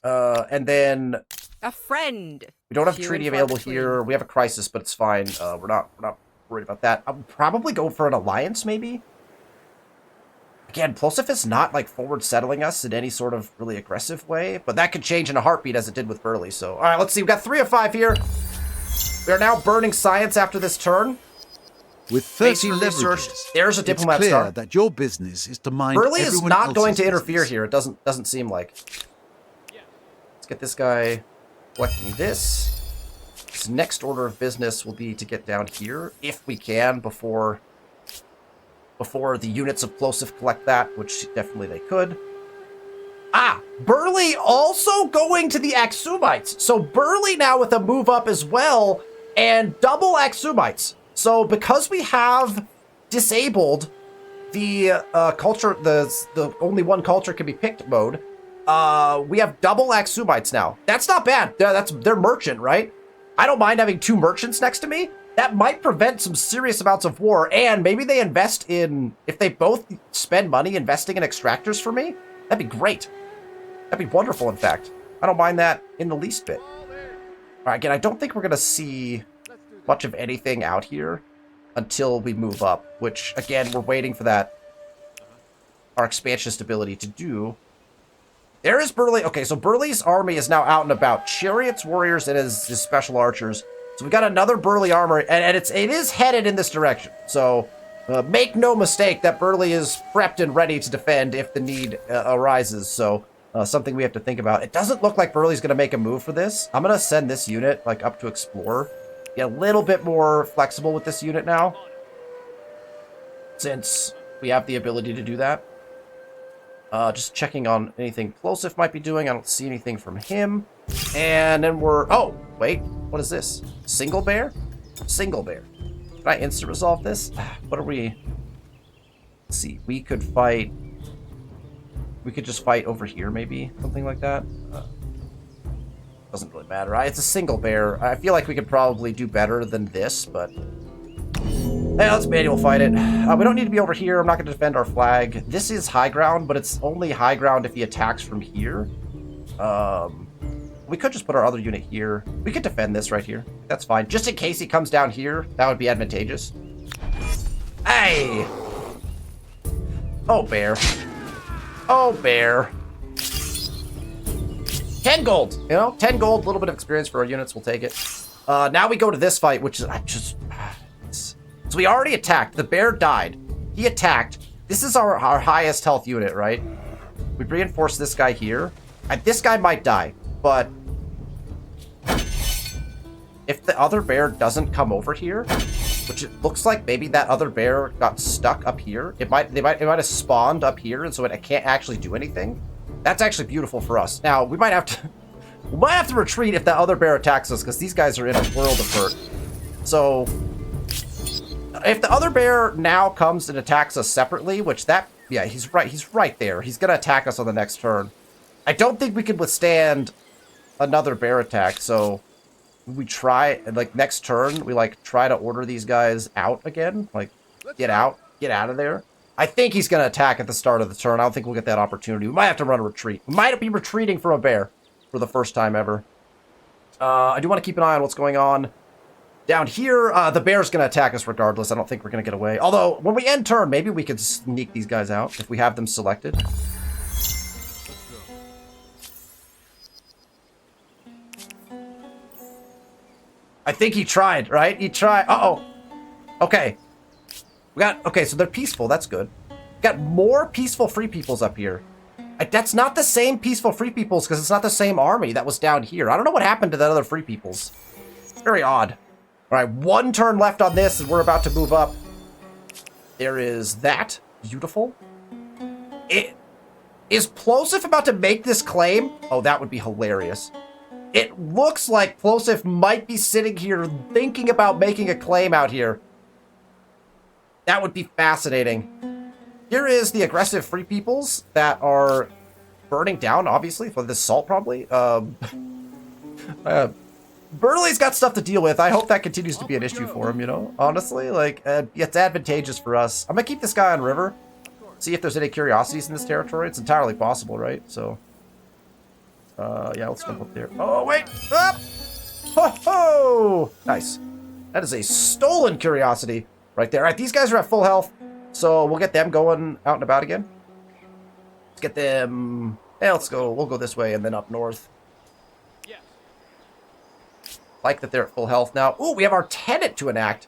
And then a friend. We don't have a treaty available here. We have a crisis, but it's fine. We're not worried about that. I'll probably go for an alliance, maybe. Again, Plosive is not like forward settling us in any sort of really aggressive way, but that could change in a heartbeat as it did with Burley. So, all right, let's see. We've got 3 of 5 here. We are now burning science after this turn. With 30 leverages, there's a diplomat it's clear star. that your business is to mind Burley is everyone not going else's to interfere business. here. It doesn't seem like. Let's get this guy collecting this. His next order of business will be to get down here if we can before the units of Plosive collect that, which definitely they could. Burley also going to the Axumites. So Burley now with a move up as well and double Axumites. So because we have disabled the culture, the only one culture can be picked mode, we have double Axumites now. That's not bad. They're merchant, right? I don't mind having 2 merchants next to me. That might prevent some serious amounts of war, and maybe they invest in, if they both spend money investing in extractors for me, that'd be great. That'd be wonderful, in fact. I don't mind that in the least bit. All right, again, I don't think we're going to see much of anything out here until we move up, which, again, we're waiting for that, our expansionist ability to do. There is Burleigh. Okay, so Burleigh's army is now out and about. Chariots, warriors, and his special archers. So we got another Burleigh armor, and it is headed in this direction. So make no mistake that Burleigh is prepped and ready to defend if the need arises. So something we have to think about. It doesn't look like Burleigh's going to make a move for this. I'm going to send this unit like up to explore. Get a little bit more flexible with this unit now, since we have the ability to do that. Just checking on anything Plosif might be doing. I don't see anything from him. And then we're... Oh, wait. What is this? Single bear? Single bear. Can I instant resolve this? What are we... Let's see. We could fight... We could just fight over here, maybe? Something like that? Doesn't really matter. It's a single bear. I feel like we could probably do better than this, but... Hey, let's manual fight it. We don't need to be over here. I'm not going to defend our flag. This is high ground, but it's only high ground if he attacks from here. We could just put our other unit here. We could defend this right here. That's fine. Just in case he comes down here, that would be advantageous. Hey! Oh, bear. Oh, bear. 10 gold. You know, 10 gold, a little bit of experience for our units. We'll take it. Now we go to this fight, which is... So we already attacked. The bear died. He attacked. This is our highest health unit, right? We reinforce this guy here. This guy might die, but if the other bear doesn't come over here, which it looks like maybe that other bear got stuck up here, it might have spawned up here, and so it can't actually do anything. That's actually beautiful for us. Now we might have to retreat if that other bear attacks us, because these guys are in a world of hurt. So if the other bear now comes and attacks us separately, which that, yeah, he's right there. He's gonna attack us on the next turn. I don't think we can withstand another bear attack, so we try, like, next turn, we, like, try to order these guys out again. Like, get out of there. I think he's gonna attack at the start of the turn. I don't think we'll get that opportunity. We might have to run a retreat. We might be retreating from a bear for the first time ever. I do want to keep an eye on what's going on down here. The bear's gonna attack us regardless. I don't think we're gonna get away. Although, when we end turn, maybe we could sneak these guys out if we have them selected. I think he tried, right? He tried. Uh-oh. Okay. Okay, so they're peaceful. That's good. We got more peaceful free peoples up here. That's not the same peaceful free peoples because it's not the same army that was down here. I don't know what happened to that other free peoples. Very odd. All right, 1 turn left on this, and we're about to move up. There is that. Beautiful. Is Plosif about to make this claim? Oh, that would be hilarious. It looks like Plosif might be sitting here thinking about making a claim out here. That would be fascinating. Here is the aggressive free peoples that are burning down, obviously, for this salt, probably. Burleigh's got stuff to deal with. I hope that continues to be an issue for him, you know? Honestly, like, it's advantageous for us. I'm gonna keep this guy on river. See if there's any curiosities in this territory. It's entirely possible, right? So... yeah, let's jump up there. Oh, wait! Up! Ho ho! Nice. That is a stolen curiosity right there. All right, these guys are at full health, so we'll get them going out and about again. Let's get them... Yeah, let's go. We'll go this way and then up north. Like that they're at full health now. Ooh, we have our tenant to enact,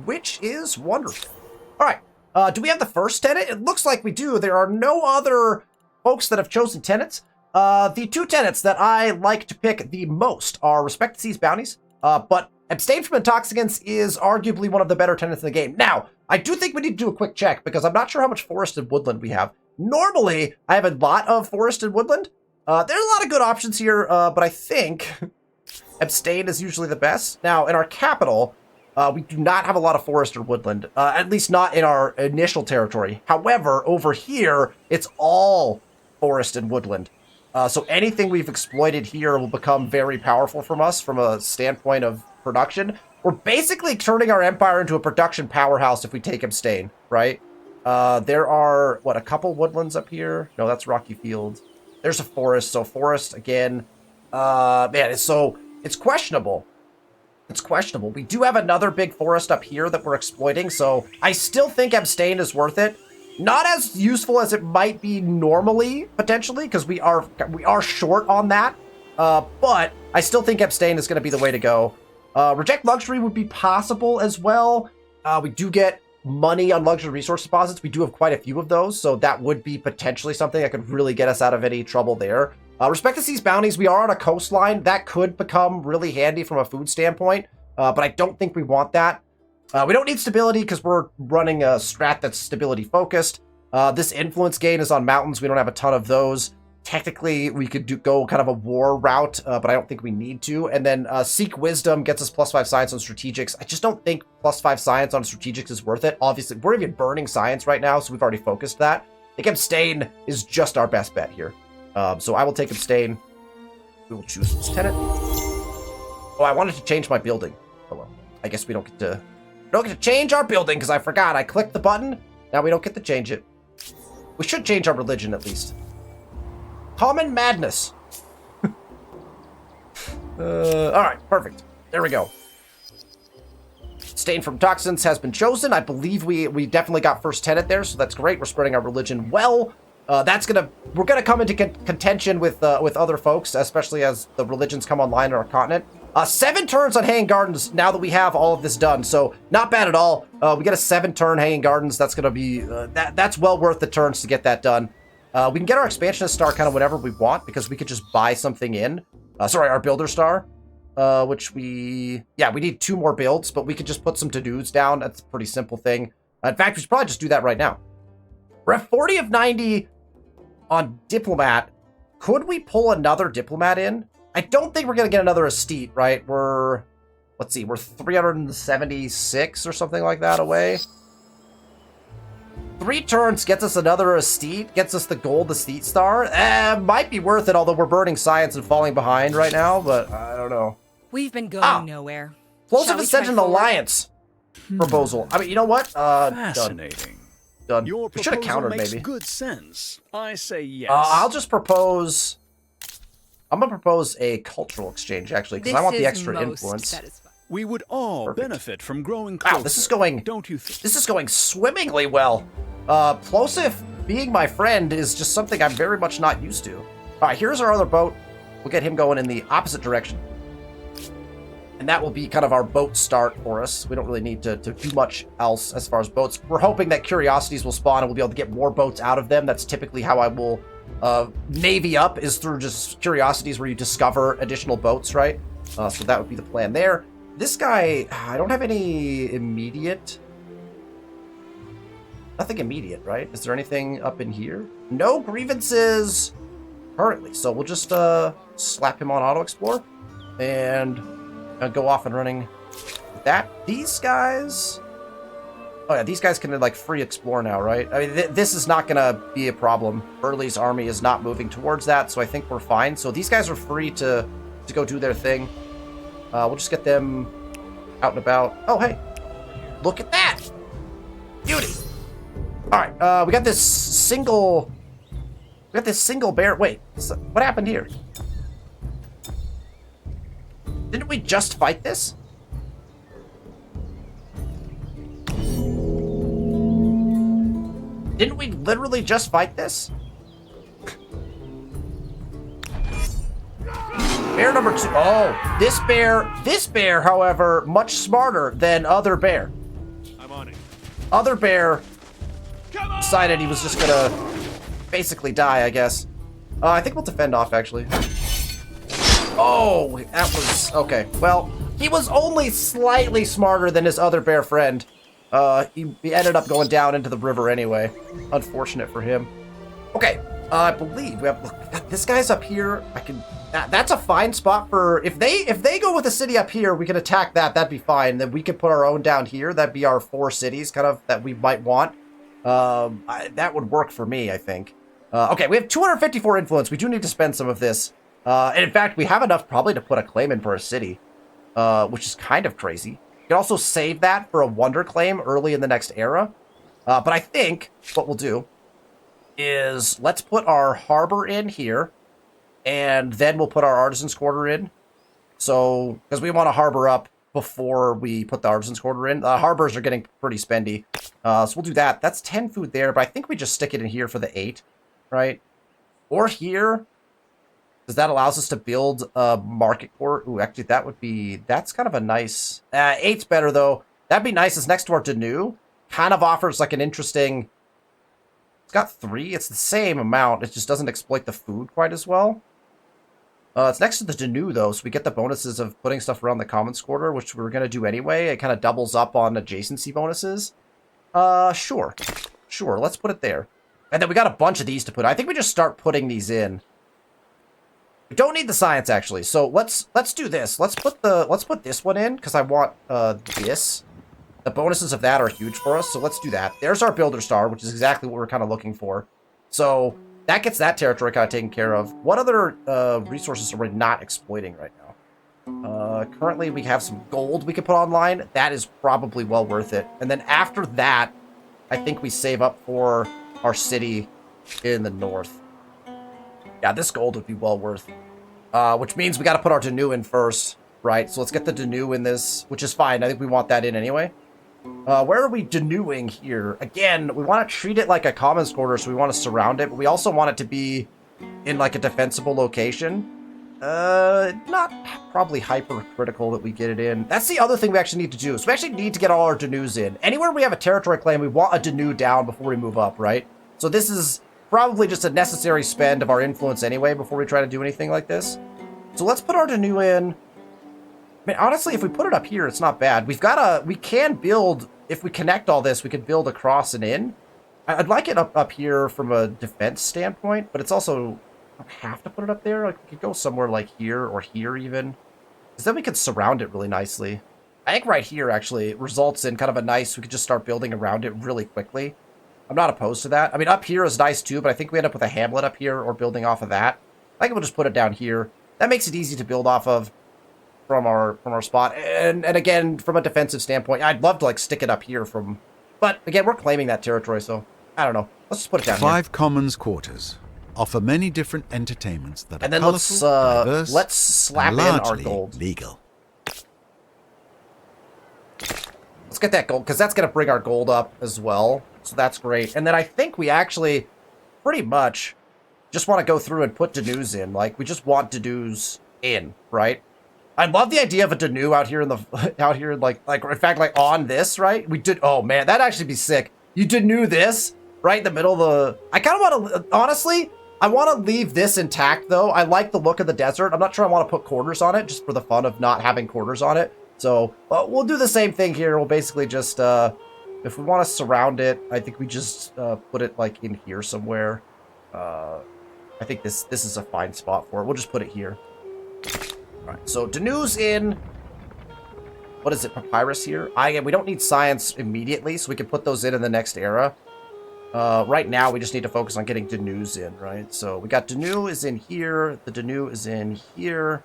which is wonderful. All right. Do we have the first tenant? It looks like we do. There are no other folks that have chosen tenants. The 2 tenants that I like to pick the most are Respect to Seize Bounties, but Abstain from Intoxicants is arguably one of the better tenants in the game. Now, I do think we need to do a quick check, because I'm not sure how much forest and woodland we have. Normally, I have a lot of forest and woodland. There's a lot of good options here, but I think Abstain is usually the best. Now, in our capital, We do not have a lot of forest or woodland, at least not in our initial territory. However, over here, it's all forest and woodland. So anything we've exploited here will become very powerful from us from a standpoint of production. We're basically turning our empire into a production powerhouse if we take Abstain, right? There are, what, a couple woodlands up here? No, that's Rocky Fields. There's a forest, so forest, again. Man, it's questionable. It's questionable. We do have another big forest up here that we're exploiting, so I still think Abstain is worth it. Not as useful as it might be normally, potentially, because we are short on that. But I still think Abstain is going to be the way to go. Reject Luxury would be possible as well. We do get money on luxury resource deposits. We do have quite a few of those, so that would be potentially something that could really get us out of any trouble there. Respect to Seas bounties, we are on a coastline. That could become really handy from a food standpoint, but I don't think we want that. We don't need stability because we're running a strat that's stability focused. This influence gain is on mountains. We don't have a ton of those. Technically, we could go kind of a war route, but I don't think we need to. And then Seek Wisdom gets us +5 science on strategics. I just don't think +5 science on strategics is worth it. Obviously, we're even burning science right now, so we've already focused that. I think Abstain is just our best bet here. So I will take Abstain. We will choose this tenant. Oh, I wanted to change my building. Oh well, I guess we don't get to change our building because I forgot. I clicked the button. Now we don't get to change it. We should change our religion at least. Common madness. All right, perfect. There we go. Stain from toxins has been chosen. I believe we definitely got first tenant there, so that's great. We're spreading our religion well. We're gonna come into contention with other folks, especially as the religions come online on our continent. 7 turns on Hanging Gardens now that we have all of this done, so not bad at all. We get a 7-turn Hanging Gardens. That's gonna be that's well worth the turns to get that done. We can get our expansionist star kind of whenever we want because we could just buy something in. Sorry, our builder star, which we need 2 more builds, but we could just put some to-dos down. That's a pretty simple thing. In fact, we should probably just do that right now. We're at 40 of 90 on Diplomat. Could we pull another Diplomat in? I don't think we're going to get another Estate, right? Let's see, we're 376 or something like that away. 3 turns gets us another Estate, gets us the gold Estate star. Might be worth it, although we're burning science and falling behind right now, but I don't know. We've been going nowhere. Explosive Ascension Alliance proposal. I mean, you know what? Fascinating. Done. Your We should have proposal countered, makes maybe. good sense. I say yes. I'll just propose... I'm going to propose a cultural exchange, actually, because I want the extra influence. We would all Perfect. benefit from growing closer. Wow, this is going... Don't you think? This is going swimmingly well. Plosif being my friend is just something I'm very much not used to. All right, here's our other boat. We'll get him going in the opposite direction. And that will be kind of our boat start for us. We don't really need to do much else as far as boats. We're hoping that curiosities will spawn and we'll be able to get more boats out of them. That's typically how I will navy up, is through just curiosities where you discover additional boats, right? So that would be the plan there. This guy, I don't have any immediate... Nothing immediate, right? Is there anything up in here? No grievances currently, so we'll just slap him on auto explore and go off and running with that. These guys... Oh yeah, these guys can like free explore now, right? I mean, this is not gonna be a problem. Burley's army is not moving towards that, so I think we're fine. So these guys are free to go do their thing. We'll just get them out and about. Oh, hey, look at that! Beauty! All right, we got this single bear. Wait, what happened here? Didn't we just fight this? Didn't we literally just fight this? Bear number 2. Oh, this bear, however, much smarter than other bear. I'm on it. Other bear decided he was just gonna basically die, I guess. I think we'll defend off, actually. Oh, that was... Okay, well, he was only slightly smarter than his other bear friend. He ended up going down into the river anyway. Unfortunate for him. Okay, I believe we have... Look, this guy's up here. I can That's a fine spot for if they go with a city up here, we can attack that. That'd be fine. Then we could put our own down here. That'd be our 4 cities, kind of that we might want. That would work for me, I think. Okay, we have 254 influence. We do need to spend some of this. And in fact, we have enough probably to put a claim in for a city, which is kind of crazy. You can also save that for a wonder claim early in the next era. But I think what we'll do is let's put our harbor in here, and then we'll put our artisans quarter in. So, because we want to harbor up before we put the artisans quarter in. Harbors are getting pretty spendy. So we'll do that. That's 10 food there, but I think we just stick it in here for the 8, right? Or here, because that allows us to build a market court. Ooh, actually, that's kind of a nice... 8's better, though. That'd be nice. It's next to our Danu. Kind of offers like an interesting... It's got 3. It's the same amount. It just doesn't exploit the food quite as well. It's next to the Danu, though, so we get the bonuses of putting stuff around the Commons Quarter, which we were going to do anyway. It kind of doubles up on adjacency bonuses. Sure. Sure, let's put it there. And then we got a bunch of these to put. I think we just start putting these in. We don't need the science, actually, so let's do this. Let's put this one in, because I want this. The bonuses of that are huge for us, so let's do that. There's our Builder Star, which is exactly what we're kind of looking for. So that gets that territory kind of taken care of. What other resources are we not exploiting right now? Currently, we have some gold we can put online. That is probably well worth it. And then after that, I think we save up for our city in the north. Yeah, this gold would be well worth. Which means we got to put our Danu in first, right? So let's get the Danu in this, which is fine. I think we want that in anyway. Where are we Danuing here? Again, we want to treat it like a Commons Quarter, so we want to surround it, but we also want it to be in like a defensible location. Not probably hyper-critical that we get it in. That's the other thing we actually need to do. So we actually need to get all our Danus in. Anywhere we have a territory claim, we want a Danu down before we move up, right? So this is probably just a necessary spend of our influence anyway before we try to do anything like this. So let's put our Danu in. I mean, honestly, if we put it up here, it's not bad. We can build, if we connect all this, we could build across and in. I'd like it up here from a defense standpoint, but it's also, I don't have to put it up there. Like, we could go somewhere like here or here even. Because then we could surround it really nicely. I think right here, actually, results in kind of a nice, we could just start building around it really quickly. I'm not opposed to that. I mean, up here is nice too, but I think we end up with a hamlet up here or building off of that. I think we'll just put it down here. That makes it easy to build off of from our spot. And again, from a defensive standpoint, I'd love to like stick it up here from, but again, we're claiming that territory, so I don't know. Let's just put it down 5 here. Commons Quarters offer many different entertainments that And are then colorful, diverse, let's slap and in our largely gold. legal. Let's get that gold, because that's going to bring our gold up as well. So that's great. And then I think we actually pretty much just want to go through and put Danus in. Like, we just want Danus in, right? I love the idea of a Danu out here in the, like, in fact, like on this, right? Oh man, that'd actually be sick. You Danu this, right in the middle of the, I kind of want to, honestly, I want to leave this intact though. I like the look of the desert. I'm not sure I want to put quarters on it just for the fun of not having quarters on it. So we'll do the same thing here. We'll basically just, if we want to surround it, I think we just put it like in here somewhere. I think this is a fine spot for it. We'll just put it here. All right, so Danu's in. What is it, Papyrus here? We don't need science immediately, so we can put those in the next era. Right now, we just need to focus on getting Danu's in, right? So we got Danu is in here. The Danu is in here.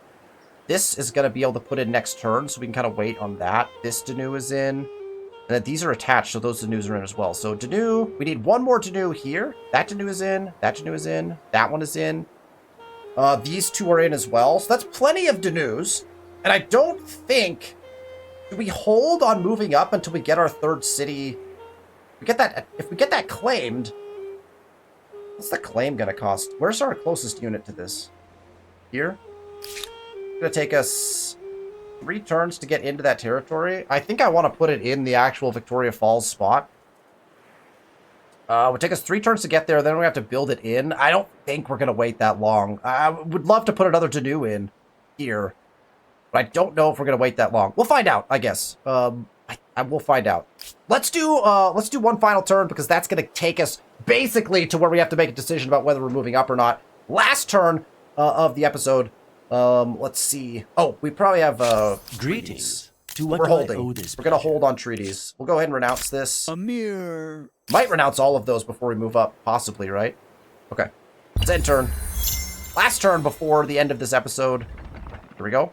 This is going to be able to put in next turn, so we can kind of wait on that. This Danu is in. And then these are attached, so those Danus are in as well. So Danu, we need one more Danu here. That Danu is in. That Danu is in. That one is in. These 2 are in as well. So that's plenty of Danus. And I don't think... Do we hold on moving up until we get our 3rd city? If we get that claimed... What's the claim going to cost? Where's our closest unit to this? Here? It's going to take us 3 turns to get into that territory. I think I want to put it in the actual Victoria Falls spot. It would take us 3 turns to get there, then we have to build it in. I don't think we're going to wait that long. I would love to put another Danu in here, but I don't know if we're going to wait that long. We'll find out, I guess. I will find out. Let's do one final turn, because that's going to take us basically to where we have to make a decision about whether we're moving up or not. Last turn of the episode, Let's see. Oh, we probably have Greetings. To what We're do I holding. owe this We're gonna pleasure? hold on treaties. We'll go ahead and renounce this. A mere... Might renounce all of those before we move up, possibly, right? Okay. Let's end turn. Last turn before the end of this episode. Here we go.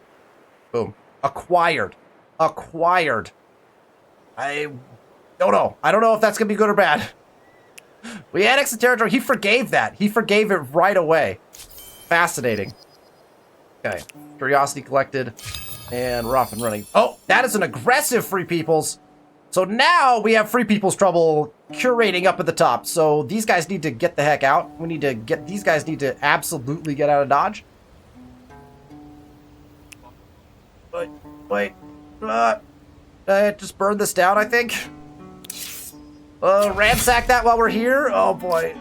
Boom. Acquired. Acquired. I don't know. I don't know if that's gonna be good or bad. We annexed the territory. He forgave that. He forgave it right away. Fascinating. Okay. Curiosity collected. And we're off and running. Oh, that is an aggressive Free Peoples. So now we have Free People's trouble curating up at the top. So these guys need to get the heck out. We need to get, these guys need to absolutely get out of Dodge. Wait. Just burn this down, I think. Ransack that while we're here. Oh boy.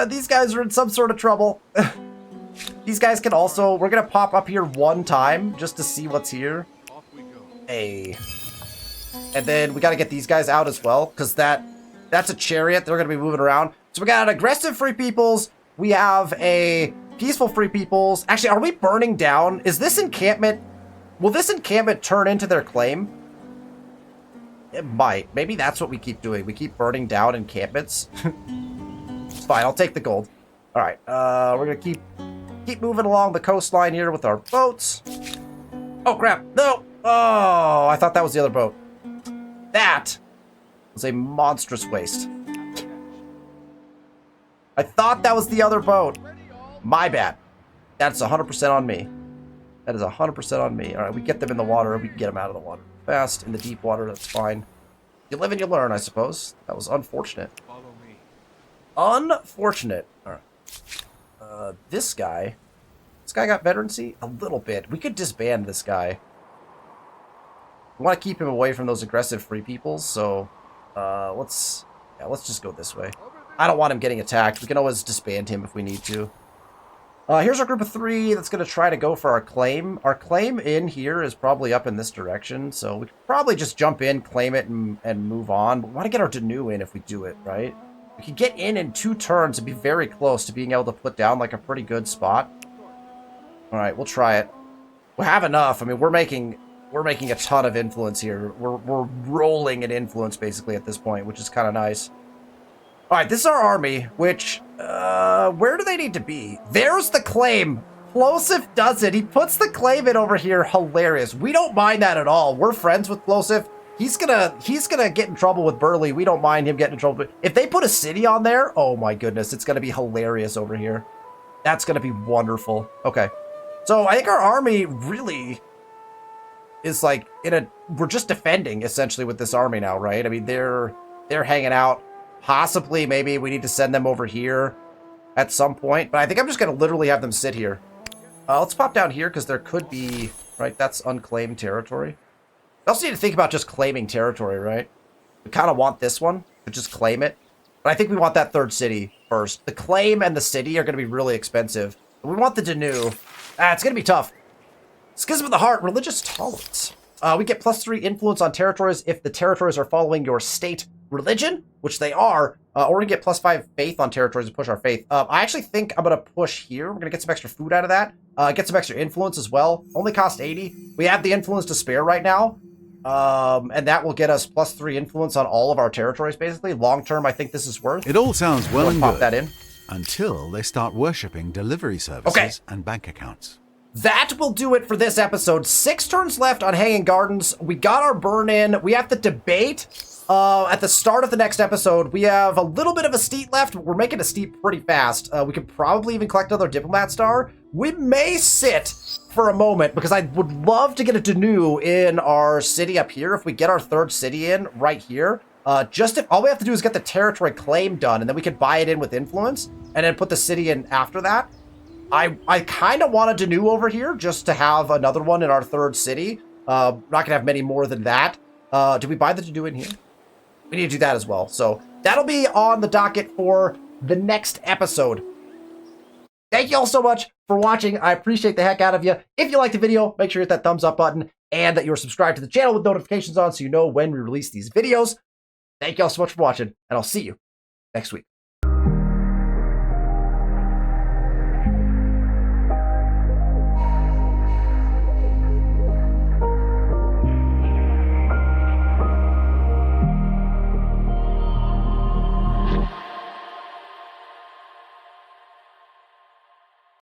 These guys are in some sort of trouble. These guys can also, we're gonna pop up here one time just to see what's here. Hey. And then we gotta get these guys out as well, because that's a chariot. They're gonna be moving around. So we got an aggressive Free Peoples. We have a peaceful Free Peoples. Actually, are we burning down? Is this encampment, will this encampment turn into their claim? It might. Maybe that's what we keep doing. We keep burning down encampments. It's fine, I'll take the gold. All right, we're gonna keep moving along the coastline here with our boats. Oh crap, no! Oh, I thought that was the other boat. That was a monstrous waste. I thought that was the other boat. My bad. That's 100% on me. That is 100% on me. All right, we get them in the water. We can get them out of the water fast. In the deep water, that's fine. You live and you learn, I suppose. That was unfortunate. Follow me. Unfortunate. All right. This guy got veterancy? A little bit. We could disband this guy. We want to keep him away from those aggressive Free Peoples, so let's just go this way. I don't want him getting attacked. We can always disband him if we need to. Here's our group of 3 that's going to try to go for our claim. Our claim in here is probably up in this direction, so we could probably just jump in, claim it, and move on. But we want to get our Danu in if we do it, right? We can get in 2 turns and be very close to being able to put down like a pretty good spot. All right, we'll try it. We have enough. I mean, we're making a ton of influence here. We're rolling in influence basically at this point, which is kind of nice. All right, this is our army, which, where do they need to be? There's the claim. Plosif does it. He puts the claim in over here. Hilarious. We don't mind that at all. We're friends with Plosif. He's gonna get in trouble with Burley. We don't mind him getting in trouble. If they put a city on there, oh my goodness, it's gonna be hilarious over here. That's gonna be wonderful. Okay. So I think our army really is like we're just defending essentially with this army now, right? I mean, they're hanging out. Possibly, maybe we need to send them over here at some point, but I think I'm just gonna literally have them sit here. Let's pop down here because there could be, right? That's unclaimed territory. We also need to think about just claiming territory, right? We kind of want this one to just claim it, but I think we want that 3rd city first. The claim and the city are going to be really expensive. We want the Danu. It's going to be tough. Schism of the Heart, religious tolerance. We get +3 influence on territories if the territories are following your state religion, which they are, or we get +5 faith on territories to push our faith. I actually think I'm going to push here. We're going to get some extra food out of that. Get some extra influence as well. Only cost 80. We have the influence to spare right now. And that will get us +3 influence on all of our territories, basically. Long term, I think this is worth. It all sounds well and pop good that in. until they start worshipping delivery services and bank accounts. That will do it for this episode. 6 turns left on Hanging Gardens. We got our burn in. We have to debate at the start of the next episode. We have a little bit of a steep left, but we're making a steep pretty fast. We could probably even collect another diplomat star. We may sit for a moment because I would love to get a Danu in our city up here. If we get our 3rd city in right here, just if all we have to do is get the territory claim done, and then we could buy it in with influence and then put the city in after that. I kind of want a Danu over here just to have another one in our 3rd city. Not gonna have many more than that. Do we buy the Danu in here? We need to do that as well. So that'll be on the docket for the next episode. Thank you all so much for watching. I appreciate the heck out of you. If you liked the video, make sure you hit that thumbs up button and that you're subscribed to the channel with notifications on so you know when we release these videos. Thank you all so much for watching, and I'll see you next week.